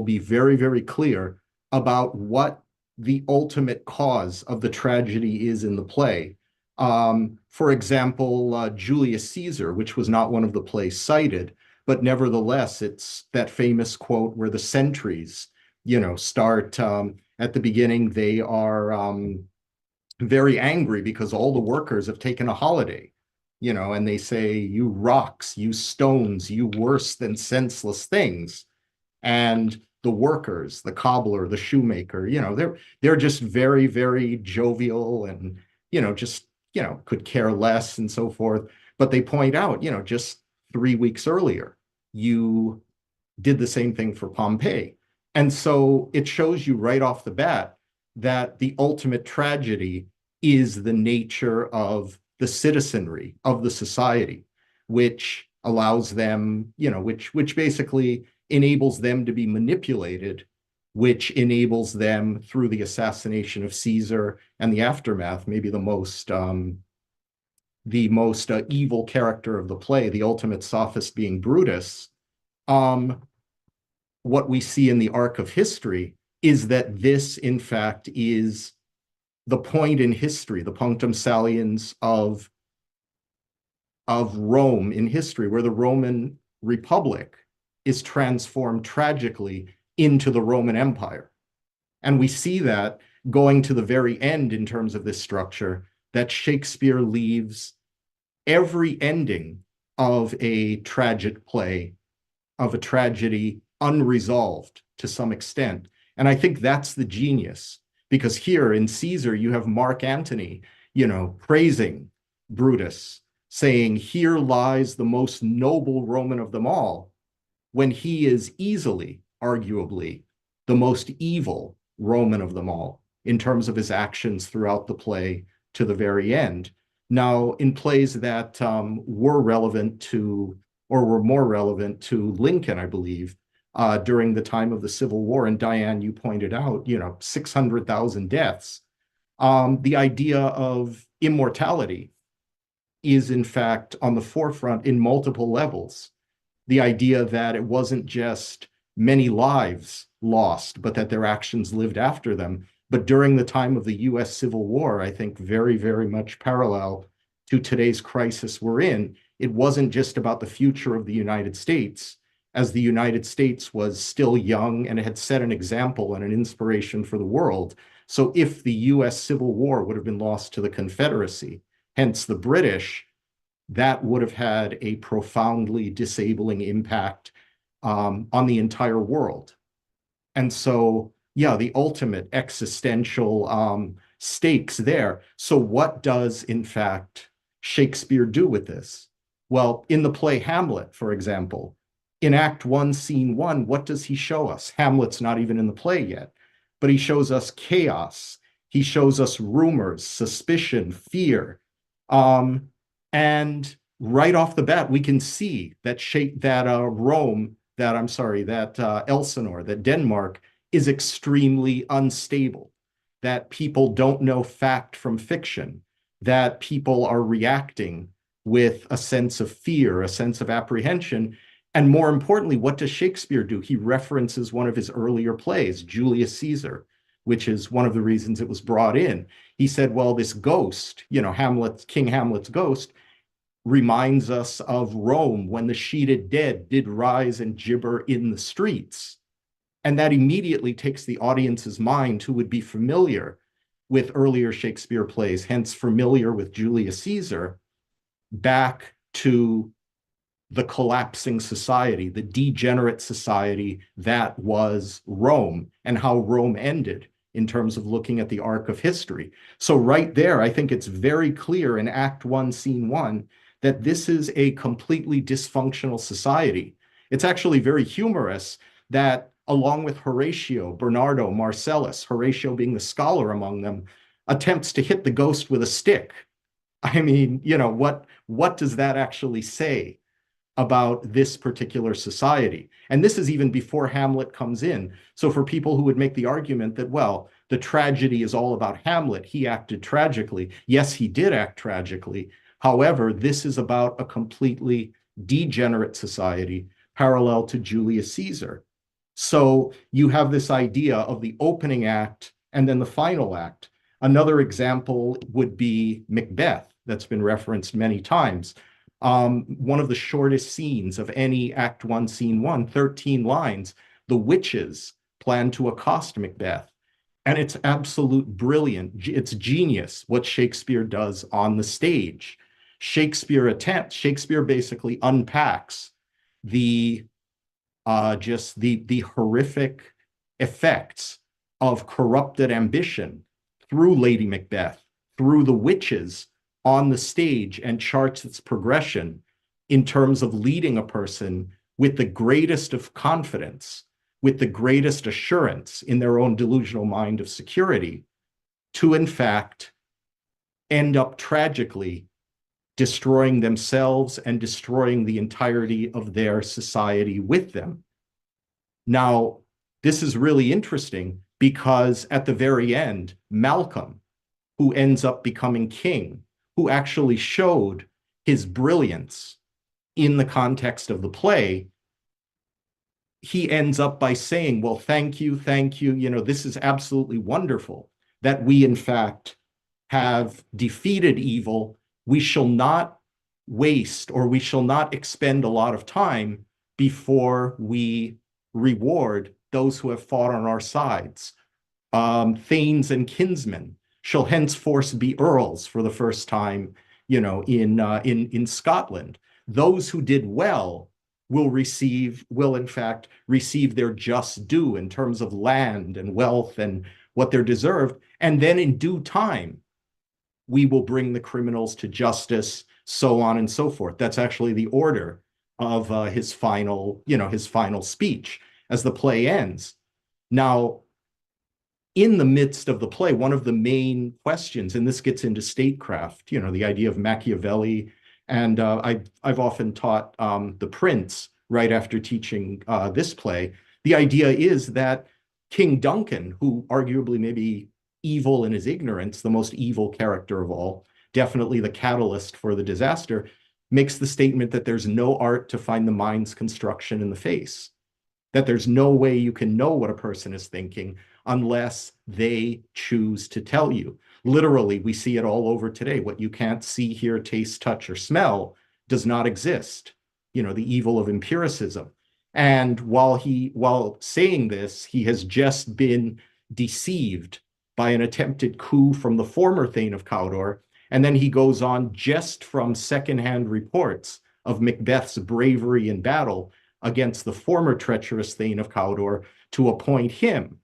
be very, very clear about what the ultimate cause of the tragedy is in the play. For example, Julius Caesar, which was not one of the plays cited, but nevertheless, it's that famous quote where the sentries, you know, start at the beginning, they are very angry because all the workers have taken a holiday, you know, and they say, you rocks, you stones, you worse than senseless things. And the workers, the cobbler, the shoemaker, you know, they're just very, very jovial and, you know, just, you know, could care less and so forth. But they point out, you know, just 3 weeks earlier, you did the same thing for Pompeii. And so it shows you right off the bat that the ultimate tragedy is the nature of the citizenry, of the society, which allows them, you know, which basically enables them to be manipulated, which enables them, through the assassination of Caesar and the aftermath, maybe the most evil character of the play, the ultimate sophist being Brutus. What we see in the arc of history is that this, in fact, is the point in history, the punctum saliens of Rome in history, where the Roman Republic is transformed tragically into the Roman Empire. And we see that going to the very end in terms of this structure, that Shakespeare leaves every ending of a tragic play, of a tragedy, unresolved to some extent. And I think that's the genius, because here in Caesar, you have Mark Antony, you know, praising Brutus, saying, here lies the most noble Roman of them all, when he is easily, arguably, the most evil Roman of them all in terms of his actions throughout the play to the very end. Now, in plays that were relevant to, or were more relevant to Lincoln, I believe, during the time of the Civil War, and Diane, you pointed out, 600,000 deaths. The idea of immortality is, in fact, on the forefront in multiple levels. The idea that it wasn't just many lives lost, but that their actions lived after them. But during the time of the US Civil War, I think very, very much parallel to today's crisis we're in, it wasn't just about the future of the United States, as the United States was still young and had set an example and an inspiration for the world. So if the US Civil War would have been lost to the Confederacy, hence the British, that would have had a profoundly disabling impact on the entire world. And so, yeah, the ultimate existential stakes there. So what does, in fact, Shakespeare do with this? Well, in the play Hamlet, for example, in Act 1, Scene 1, what does he show us? Hamlet's not even in the play yet, but he shows us chaos. He shows us rumors, suspicion, fear. And right off the bat, we can see that Elsinore, that Denmark is extremely unstable, that people don't know fact from fiction, that people are reacting with a sense of fear, a sense of apprehension. And more importantly, what does Shakespeare do? He references one of his earlier plays, Julius Caesar, which is one of the reasons it was brought in. He said, well, this ghost, King Hamlet's ghost, reminds us of Rome when the sheeted dead did rise and gibber in the streets. And that immediately takes the audience's mind, who would be familiar with earlier Shakespeare plays, hence familiar with Julius Caesar, back to the collapsing society, the degenerate society that was Rome, and how Rome ended in terms of looking at the arc of history. So right there, I think it's very clear in Act 1, Scene 1, that this is a completely dysfunctional society. It's actually very humorous that, along with Horatio, Bernardo, Marcellus, Horatio being the scholar among them, attempts to hit the ghost with a stick. I mean, what does that actually say about this particular society? And this is even before Hamlet comes in. So for people who would make the argument that, well, the tragedy is all about Hamlet, he acted tragically. Yes, he did act tragically. However, this is about a completely degenerate society parallel to Julius Caesar. So you have this idea of the opening act and then the final act. Another example would be Macbeth, that's been referenced many times. One of the shortest scenes of any Act 1, Scene 1, 13 lines. The witches plan to accost Macbeth. And it's absolute brilliant. It's genius what Shakespeare does on the stage. Shakespeare basically unpacks the horrific effects of corrupted ambition through Lady Macbeth, through the witches on the stage, and charts its progression in terms of leading a person with the greatest of confidence, with the greatest assurance in their own delusional mind of security, to in fact end up tragically destroying themselves and destroying the entirety of their society with them. Now, this is really interesting because at the very end, Malcolm, who ends up becoming king, who actually showed his brilliance in the context of the play, he ends up by saying, well, thank you, this is absolutely wonderful that we, in fact, have defeated evil. We shall not waste, or we shall not expend a lot of time before we reward those who have fought on our sides. Thanes and kinsmen shall henceforth be earls for the first time, in Scotland. Those who did well will in fact receive their just due in terms of land and wealth and what they're deserved. And then in due time, we will bring the criminals to justice, so on and so forth. That's actually the order of his final speech as the play ends. Now, in the midst of the play, one of the main questions, and this gets into statecraft, you know, the idea of Machiavelli, and I've often taught The Prince right after teaching this play. The idea is that King Duncan, who arguably may be evil in his ignorance, the most evil character of all, definitely the catalyst for the disaster, makes the statement that there's no art to find the mind's construction in the face, that there's no way you can know what a person is thinking unless they choose to tell you. Literally, we see it all over today. What you can't see, hear, taste, touch, or smell does not exist. You know, the evil of empiricism. And while saying this, he has just been deceived by an attempted coup from the former Thane of Cawdor. And then he goes on, just from secondhand reports of Macbeth's bravery in battle against the former treacherous Thane of Cawdor, to appoint him.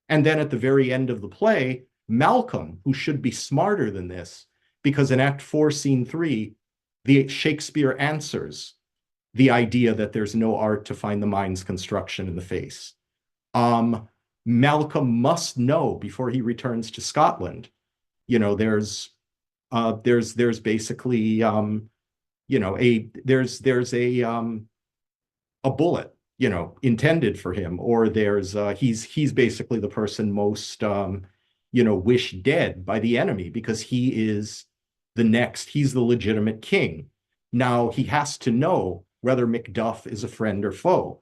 And then at the very end of the play, Malcolm, who should be smarter than this, because in Act 4, Scene 3, the Shakespeare answers the idea that there's no art to find the mind's construction in the face. Malcolm must know before he returns to Scotland. You know, there's basically you know, there's a bullet, you know, intended for him, or there's he's basically the person most you know, wished dead by the enemy, because he's the legitimate king. Now he has to know whether Macduff is a friend or foe,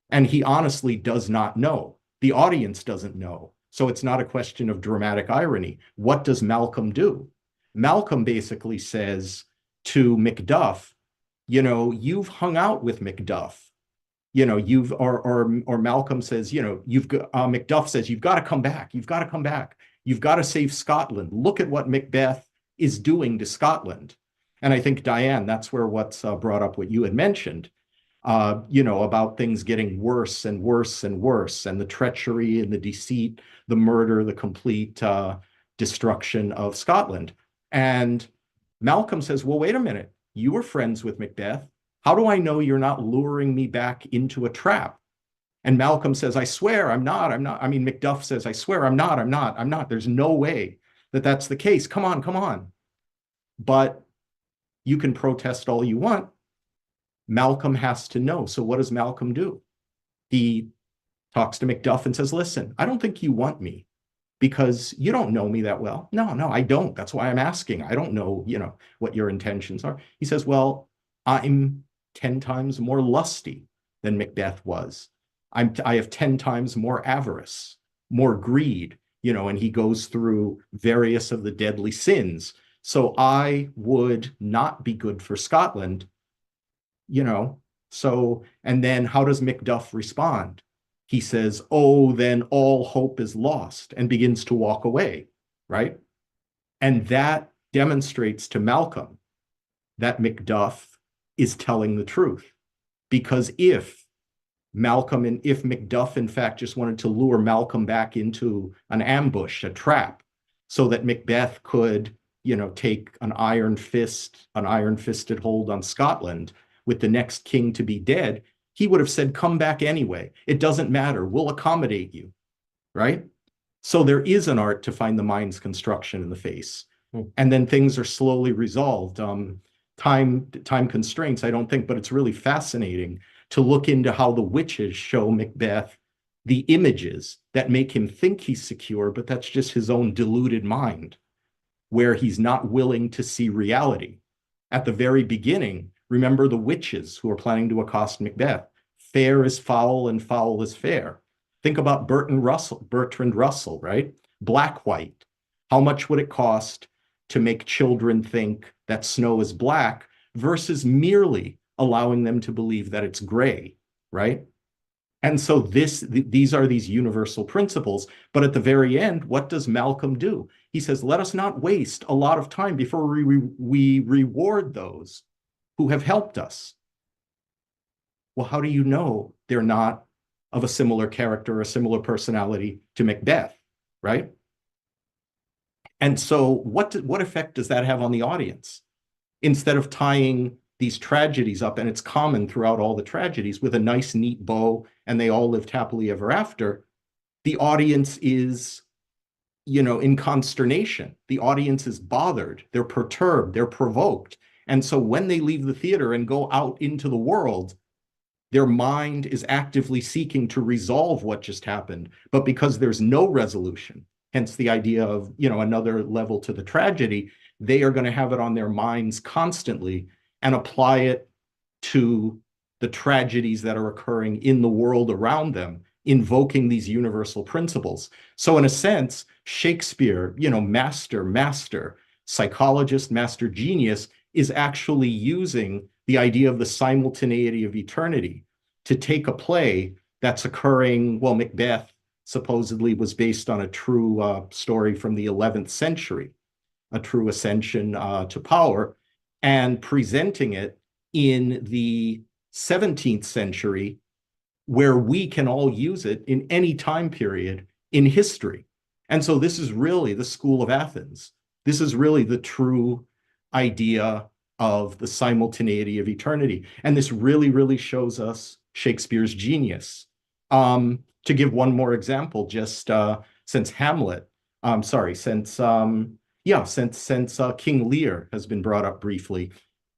and he honestly does not know. The audience doesn't know, so it's not a question of dramatic irony. What does Malcolm do? Malcolm basically says to Macduff, you know, you've hung out with Macduff. You know, or Malcolm says, you know, Macduff says, you've got to come back. You've got to come back. You've got to save Scotland. Look at what Macbeth is doing to Scotland. And I think, Diane, that's where what's brought up what you had mentioned, you know, about things getting worse and worse and worse, and the treachery and the deceit, the murder, the complete destruction of Scotland. And Malcolm says, well, wait a minute. You were friends with Macbeth. How do I know you're not luring me back into a trap? And Malcolm says, I swear, I'm not. I mean, Macduff says, I swear, I'm not. There's no way that that's the case. Come on. But you can protest all you want. Malcolm has to know. So what does Malcolm do? He talks to Macduff and says, listen, I don't think you want me, because you don't know me that well. No, I don't. That's why I'm asking. I don't know, you know, what your intentions are. He says, well, I'm 10 times more lusty than Macbeth was. I have 10 times more avarice, more greed, you know, and he goes through various of the deadly sins. So I would not be good for Scotland, you know. So, and then how does Macduff respond? He says, oh, then all hope is lost, and begins to walk away, right? And that demonstrates to Malcolm that Macduff is telling the truth. Because if Macduff, in fact, just wanted to lure Malcolm back into an ambush, a trap, so that Macbeth could, you know, take an iron-fisted hold on Scotland with the next king to be dead, he would have said, come back anyway. It doesn't matter. We'll accommodate you, right? So there is an art to find the mind's construction in the face. And then things are slowly resolved. Time constraints, I don't think, but it's really fascinating to look into how the witches show Macbeth the images that make him think he's secure, but that's just his own deluded mind, where he's not willing to see reality. At the very beginning, remember the witches who are planning to accost Macbeth. Fair is foul and foul is fair. Think about Bertrand Russell, right? Black, white. How much would it cost to make children think that snow is black versus merely allowing them to believe that it's gray, right? And so these are these universal principles. But at the very end, what does Malcolm do? He says, let us not waste a lot of time before we reward those who have helped us. Well, how do you know they're not of a similar character or a similar personality to Macbeth, right? And so what effect does that have on the audience? Instead of tying these tragedies up, and it's common throughout all the tragedies, with a nice, neat bow, and they all lived happily ever after, the audience is, in consternation. The audience is bothered, they're perturbed, they're provoked. And so when they leave the theater and go out into the world, their mind is actively seeking to resolve what just happened. But because there's no resolution, hence the idea of, another level to the tragedy, they are going to have it on their minds constantly and apply it to the tragedies that are occurring in the world around them, invoking these universal principles. So in a sense, Shakespeare, master psychologist, master genius, is actually using the idea of the simultaneity of eternity to take a play that's occurring. Well, Macbeth supposedly was based on a true story from the 11th century, a true ascension to power, and presenting it in the 17th century, where we can all use it in any time period in history. And so this is really the school of Athens. This is really the true idea of the simultaneity of eternity. And this really, really shows us Shakespeare's genius. To give one more example, just since Hamlet, since King Lear has been brought up briefly,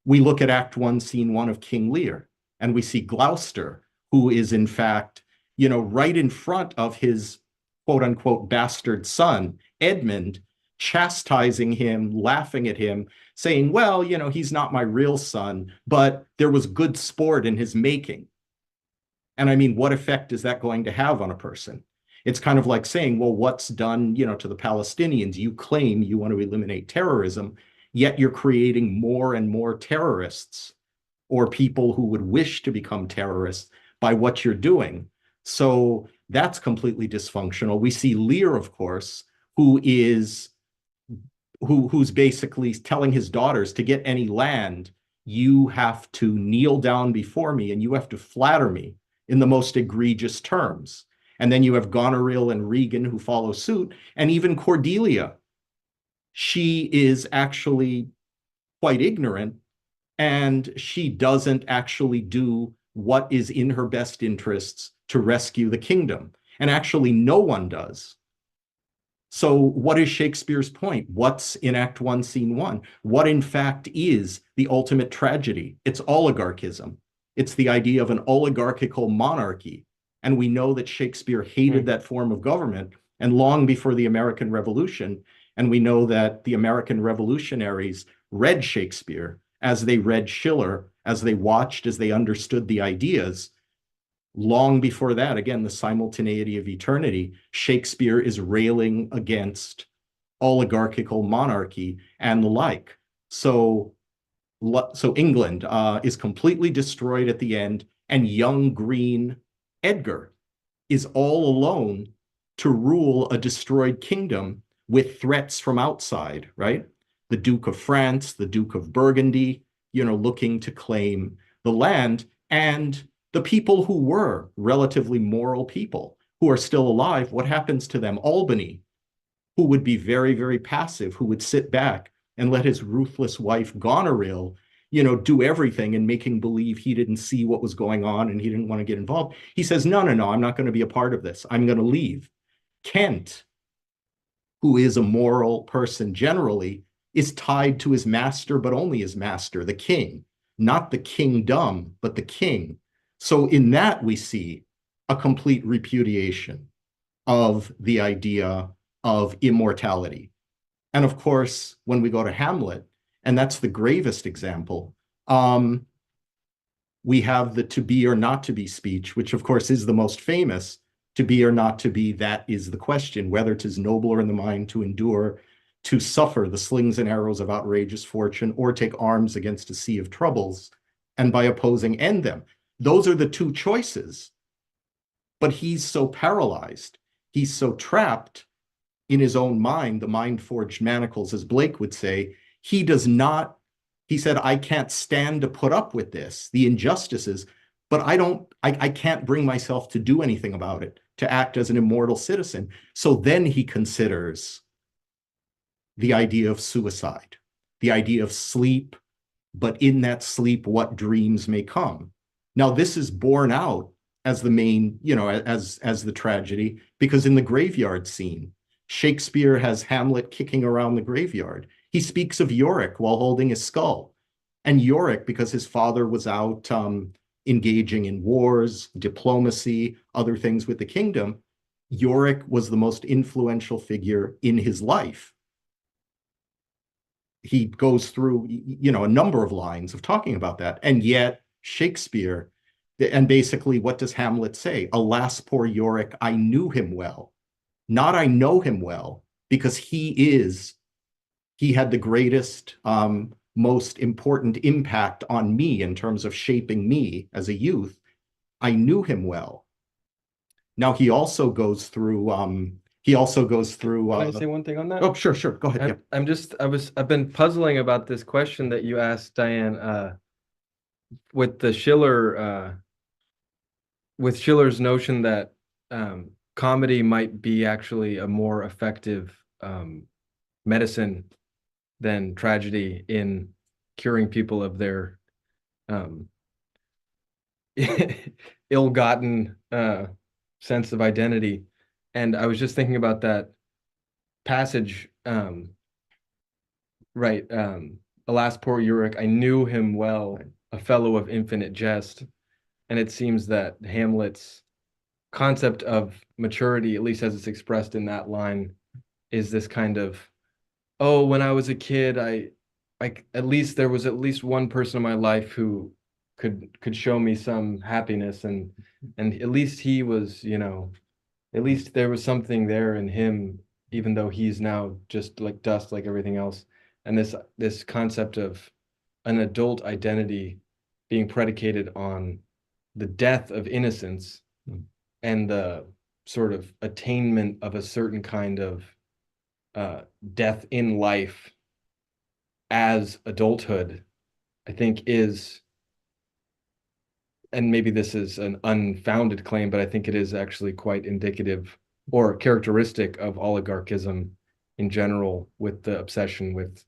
we look at Act 1, Scene 1 of King Lear, and we see Gloucester, who is in fact, right in front of his quote unquote bastard son, Edmund, chastising him, laughing at him, saying, well, he's not my real son, but there was good sport in his making. And I mean, what effect is that going to have on a person? It's kind of like saying, well, what's done, to the Palestinians? You claim you want to eliminate terrorism, yet you're creating more and more terrorists or people who would wish to become terrorists by what you're doing. So that's completely dysfunctional. We see Lear, of course, who's basically telling his daughters, to get any land, you have to kneel down before me and you have to flatter me in the most egregious terms. And then you have Goneril and Regan who follow suit, and even Cordelia. She is actually quite ignorant, and she doesn't actually do what is in her best interests to rescue the kingdom. And actually, no one does. So what is Shakespeare's point? What's in Act 1, Scene 1? What in fact is the ultimate tragedy? It's oligarchism. It's the idea of an oligarchical monarchy. And we know that Shakespeare hated that form of government, and long before the American Revolution. And we know that the American revolutionaries read Shakespeare as they read Schiller, as they watched, as they understood the ideas. Long before that, again, the simultaneity of eternity, Shakespeare is railing against oligarchical monarchy and the like. So England is completely destroyed at the end, and young green Edgar is all alone to rule a destroyed kingdom with threats from outside, right? The Duke of France, the Duke of Burgundy, looking to claim the land, and the people who were relatively moral people who are still alive, what happens to them? Albany, who would be very, very passive, who would sit back and let his ruthless wife Goneril, do everything and making believe he didn't see what was going on and he didn't want to get involved. He says, no, I'm not going to be a part of this. I'm going to leave. Kent, who is a moral person generally, is tied to his master, but only his master, the king, not the kingdom, but the king. So in that, we see a complete repudiation of the idea of immortality. And of course, when we go to Hamlet, and that's the gravest example, we have the to be or not to be speech, which of course is the most famous. To be or not to be, that is the question, whether 'tis nobler in the mind to endure, to suffer the slings and arrows of outrageous fortune, or take arms against a sea of troubles, and by opposing end them. Those are the two choices. But he's so paralyzed, he's so trapped in his own mind, the mind-forged manacles, as Blake would say. He said, I can't stand to put up with this, the injustices, but I can't bring myself to do anything about it, to act as an immortal citizen. So then he considers the idea of suicide, the idea of sleep, but in that sleep, what dreams may come. Now, this is borne out as the main, as the tragedy, because in the graveyard scene, Shakespeare has Hamlet kicking around the graveyard. He speaks of Yorick while holding his skull. And Yorick, because his father was out engaging in wars, diplomacy, other things with the kingdom, Yorick was the most influential figure in his life. He goes through, a number of lines of talking about that. And yet Shakespeare, and basically what does Hamlet say? Alas, poor Yorick, I knew him well. Not I know him well, because he had the greatest, most important impact on me in terms of shaping me as a youth. I knew him well. Now he also goes through, Can I say one thing on that? Oh, sure. Go ahead. I've been puzzling about this question that you asked, Diane, with Schiller's notion that comedy might be actually a more effective medicine than tragedy in curing people of their ill-gotten sense of identity. And I was just thinking about that passage, right? Alas, poor Yorick, I knew him well, a fellow of infinite jest. And it seems that Hamlet's concept of maturity, at least as it's expressed in that line, is this kind of, oh, when I was a kid, there was at least one person in my life who could show me some happiness, and at least he was, at least there was something there in him, even though he's now just like dust, like everything else. And this concept of an adult identity being predicated on the death of innocence and the sort of attainment of a certain kind of death in life as adulthood, I think is, and maybe this is an unfounded claim, but I think it is actually quite indicative or characteristic of oligarchism in general, with the obsession with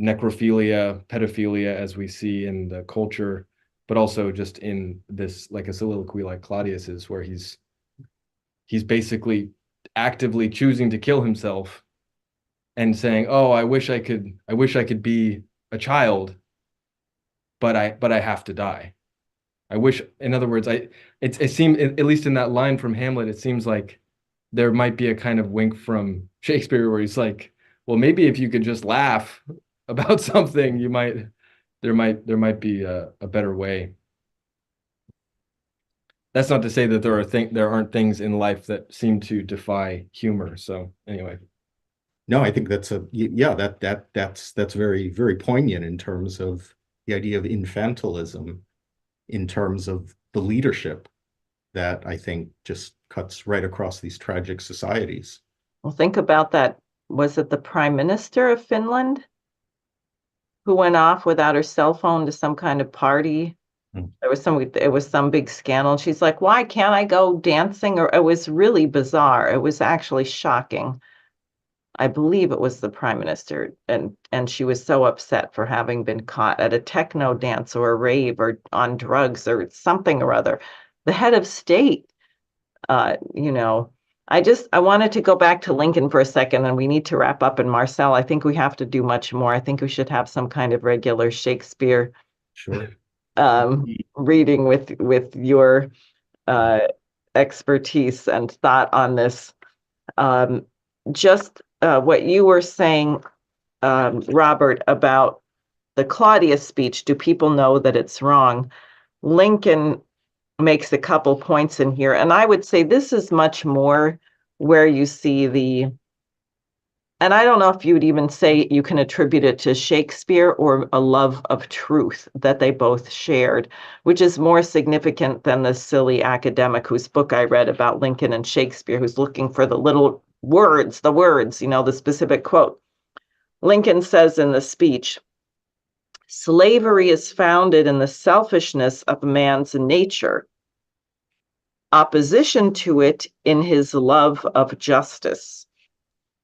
necrophilia, pedophilia, as we see in the culture, but also just in this, like a soliloquy like Claudius's, where he's basically actively choosing to kill himself and saying, "Oh, I wish I could be a child, but I have to die. I wish," in other words, it seemed, at least in that line from Hamlet, it seems like there might be a kind of wink from Shakespeare where he's like, well, maybe if you could just laugh about something, there might be a better way. That's not to say that there aren't things in life that seem to defy humor. So anyway. No, I think that's that's very, very poignant in terms of the idea of infantilism, in terms of the leadership that I think just cuts right across these tragic societies. Well, think about that. Was it the Prime Minister of Finland who went off without her cell phone to some kind of party? It was some big scandal. She's like, why can't I go dancing? Or it was really bizarre. It was actually shocking. I believe it was the Prime Minister, and she was so upset for having been caught at a techno dance or a rave or on drugs or something or other. The head of state, I wanted to go back to Lincoln for a second, and we need to wrap up. And Marcel, I think we have to do much more. I think we should have some kind of regular Shakespeare reading with your expertise and thought on this. Just what you were saying, Robert, about the Claudius speech. Do people know that it's wrong? Lincoln makes a couple points in here, and I would say this is much more where you see and I don't know if you would even say you can attribute it to Shakespeare or a love of truth that they both shared, which is more significant than the silly academic whose book I read about Lincoln and Shakespeare, who's looking for the little words, the specific quote. Lincoln says in the speech, "Slavery is founded in the selfishness of man's nature, opposition to it in his love of justice.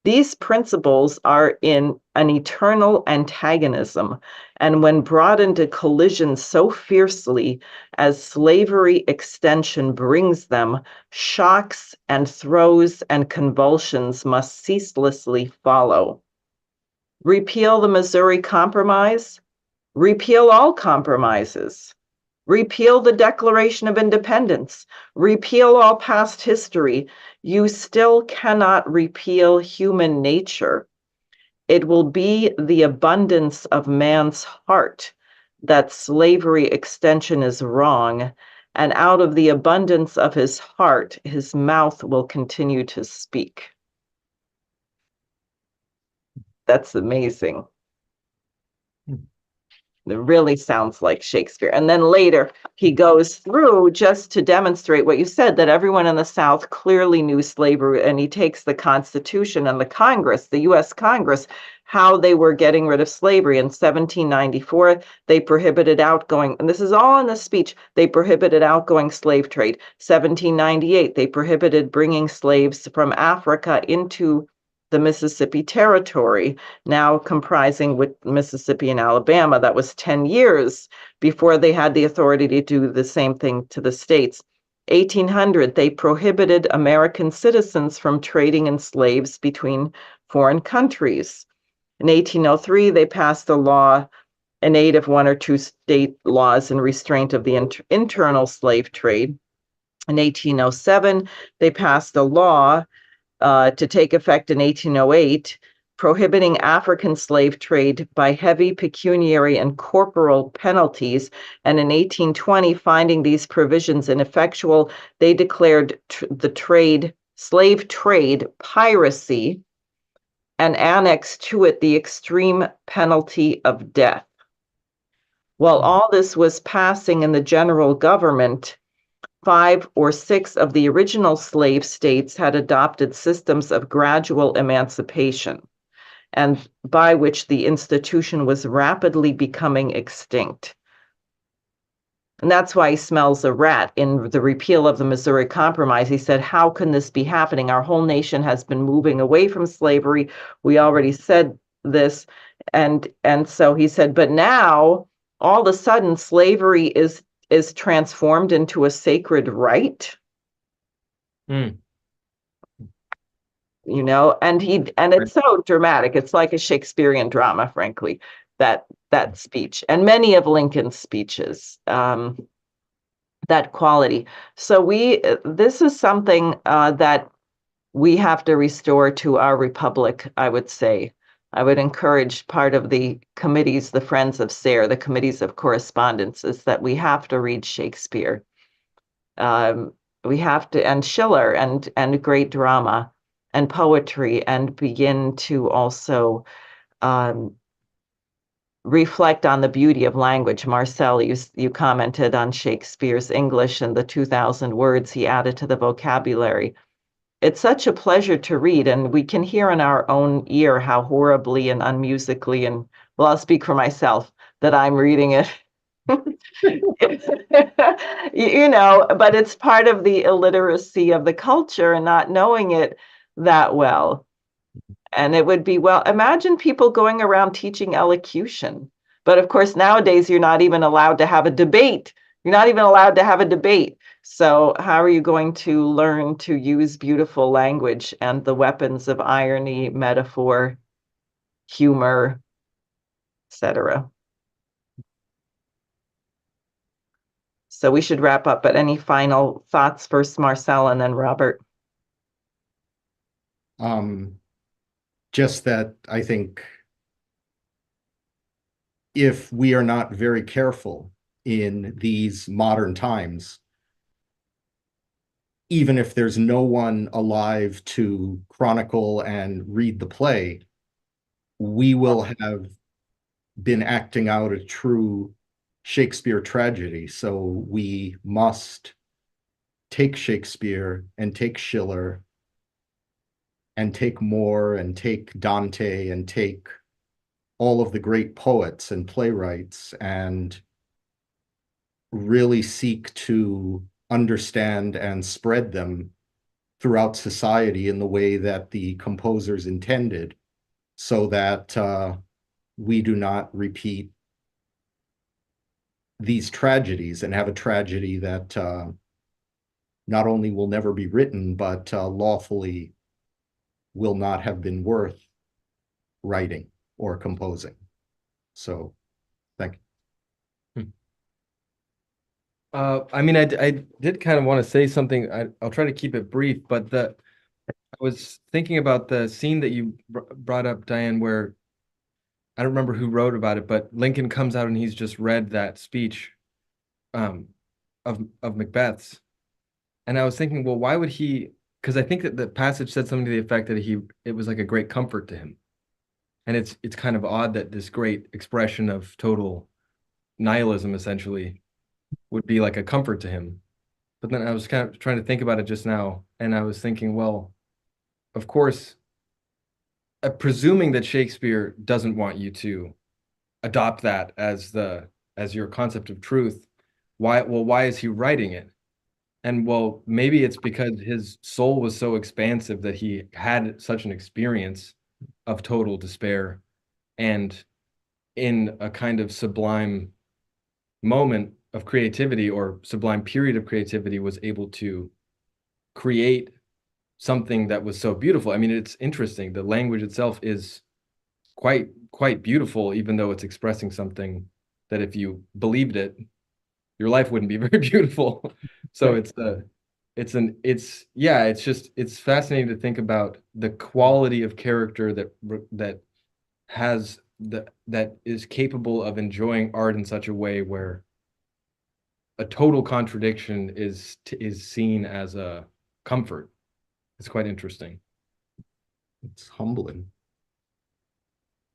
These principles are in an eternal antagonism, and when brought into collision so fiercely as slavery extension brings them, shocks and throes and convulsions must ceaselessly follow. Repeal the Missouri Compromise? Repeal all compromises. Repeal the Declaration of Independence. Repeal all past history. You still cannot repeal human nature. It will be the abundance of man's heart that slavery extension is wrong, and out of the abundance of his heart, his mouth will continue to speak. That's amazing. It really sounds like Shakespeare. And then later he goes through just to demonstrate what you said, that everyone in the South clearly knew slavery, and he takes the Constitution and the Congress, the US Congress, how they were getting rid of slavery. In 1794, they prohibited outgoing, and this is all in the speech, they prohibited outgoing slave trade. 1798, they prohibited bringing slaves from Africa into the Mississippi Territory, now comprising with Mississippi and Alabama. That was 10 years before they had the authority to do the same thing to the states. 1800, they prohibited American citizens from trading in slaves between foreign countries. In 1803, they passed a law in aid of one or two state laws in restraint of the internal slave trade. In 1807, they passed a law to take effect in 1808, prohibiting African slave trade by heavy pecuniary and corporal penalties. And in 1820, finding these provisions ineffectual, they declared the slave trade, piracy, and annexed to it the extreme penalty of death. While all this was passing in the general government, 5 or 6 of the original slave states had adopted systems of gradual emancipation, and by which the institution was rapidly becoming extinct. And that's why he smells a rat in the repeal of the Missouri Compromise. He said, how can this be happening? Our whole nation has been moving away from slavery. We already said this. And so he said, but now all of a sudden slavery is transformed into a sacred right. Mm. You know, and it's so dramatic. It's like a Shakespearean drama, frankly, that speech, and many of Lincoln's speeches, that quality. So this is something that we have to restore to our republic, I would say. I would encourage part of the committees, the Friends of Sare, the committees of correspondence, is that we have to read Shakespeare. We have to, and Schiller, and great drama and poetry, and begin to also reflect on the beauty of language. Marcel, you commented on Shakespeare's English and the 2,000 words he added to the vocabulary. It's such a pleasure to read, and we can hear in our own ear how horribly and unmusically, and well, I'll speak for myself, that I'm reading it. You know, but it's part of the illiteracy of the culture and not knowing it that well. And it would be, well, imagine people going around teaching elocution. But of course, nowadays, you're not even allowed to have a debate. You're not even allowed to have a debate. So how are you going to learn to use beautiful language and the weapons of irony, metaphor, humor, etc.? So we should wrap up, but any final thoughts? First Marcel and then Robert. Just that I think if we are not very careful in these modern times, even if there's no one alive to chronicle and read the play, we will have been acting out a true Shakespeare tragedy. So we must take Shakespeare and take Schiller and take Moore and take Dante and take all of the great poets and playwrights and really seek to understand and spread them throughout society in the way that the composers intended, so that we do not repeat these tragedies and have a tragedy that not only will never be written, but lawfully will not have been worth writing or composing. So, thank you. I mean, I did kind of want to say something. I'll try to keep it brief, but I was thinking about the scene that you brought up, Diane, where I don't remember who wrote about it, but Lincoln comes out and he's just read that speech of Macbeth's. And I was thinking, well, why would he? Because I think that the passage said something to the effect that it was like a great comfort to him. And it's kind of odd that this great expression of total nihilism essentially would be like a comfort to him. But then I was kind of trying to think about it just now, and I was thinking, well, of course, presuming that Shakespeare doesn't want you to adopt that as your concept of truth, why is he writing it? And well, maybe it's because his soul was so expansive that he had such an experience of total despair, and in a kind of sublime moment of creativity or sublime period of creativity was able to create something that was so beautiful. I mean, it's interesting. The language itself is quite beautiful, even though it's expressing something that if you believed it, your life wouldn't be very beautiful. So it's fascinating to think about the quality of character that is capable of enjoying art in such a way where a total contradiction is seen as a comfort. It's quite interesting. It's humbling.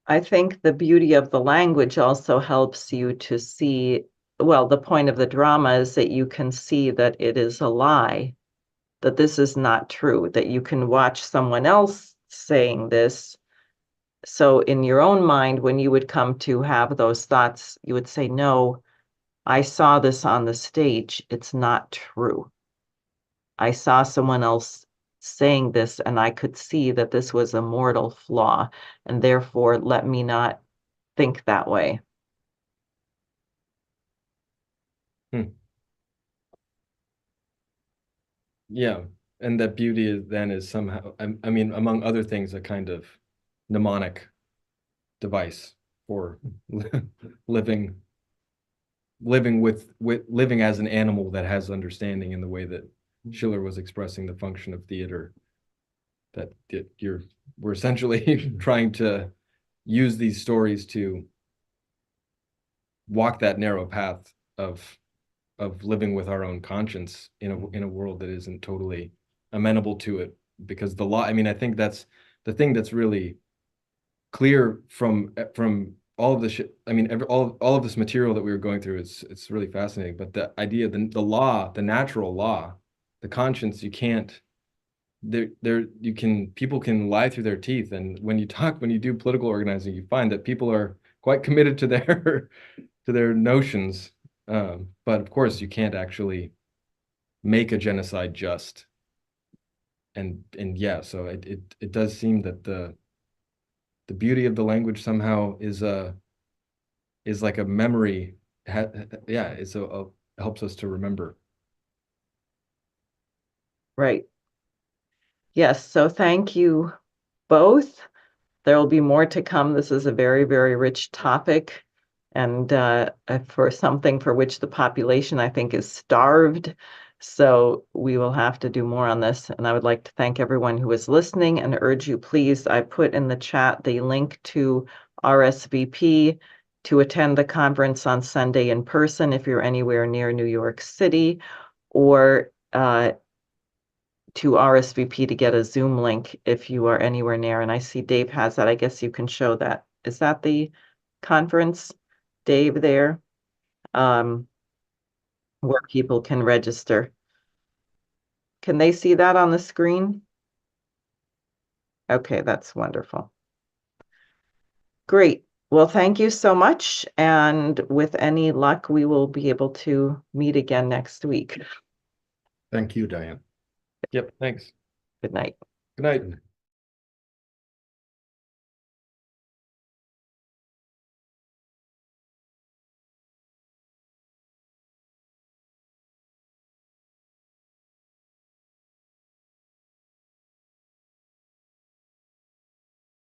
I think the beauty of the language also helps you to see, well, the point of the drama is that you can see that it is a lie, that this is not true, that you can watch someone else saying this. So in your own mind, when you would come to have those thoughts, you would say, no, I saw this on the stage. It's not true. I saw someone else saying this, and I could see that this was a mortal flaw, and therefore let me not think that way. Yeah, and that beauty is somehow, I mean, among other things, a kind of mnemonic device for living living as an animal that has understanding, in the way that Schiller was expressing the function of theater. That we're essentially trying to use these stories to walk that narrow path of living with our own conscience in a world that isn't totally amenable to it, because the law, I mean, I think that's the thing that's really clear from all of the shit. I mean, all of this material that we were going through, it's really fascinating. But the idea, the law, the natural law, the conscience, you can't. People can lie through their teeth, and when you do political organizing, you find that people are quite committed to their notions. But of course, you can't actually make a genocide just. And yeah, so it does seem that the beauty of the language somehow is like a memory. Yeah, helps us to remember. Right. Yes, so thank you both. There will be more to come. This is a very, very rich topic, and for something for which the population, I think, is starved. So we will have to do more on this. And I would like to thank everyone who is listening and urge you, please, I put in the chat the link to RSVP to attend the conference on Sunday in person if you're anywhere near New York City, or to RSVP to get a Zoom link if you are anywhere near. And I see Dave has that. I guess you can show that. Is that the conference, Dave, there? Where people can register. Can they see that on the screen? Okay, that's wonderful. Great. Well, thank you so much. And with any luck, we will be able to meet again next week. Thank you, Diane. Yep, thanks. Good night. Good night.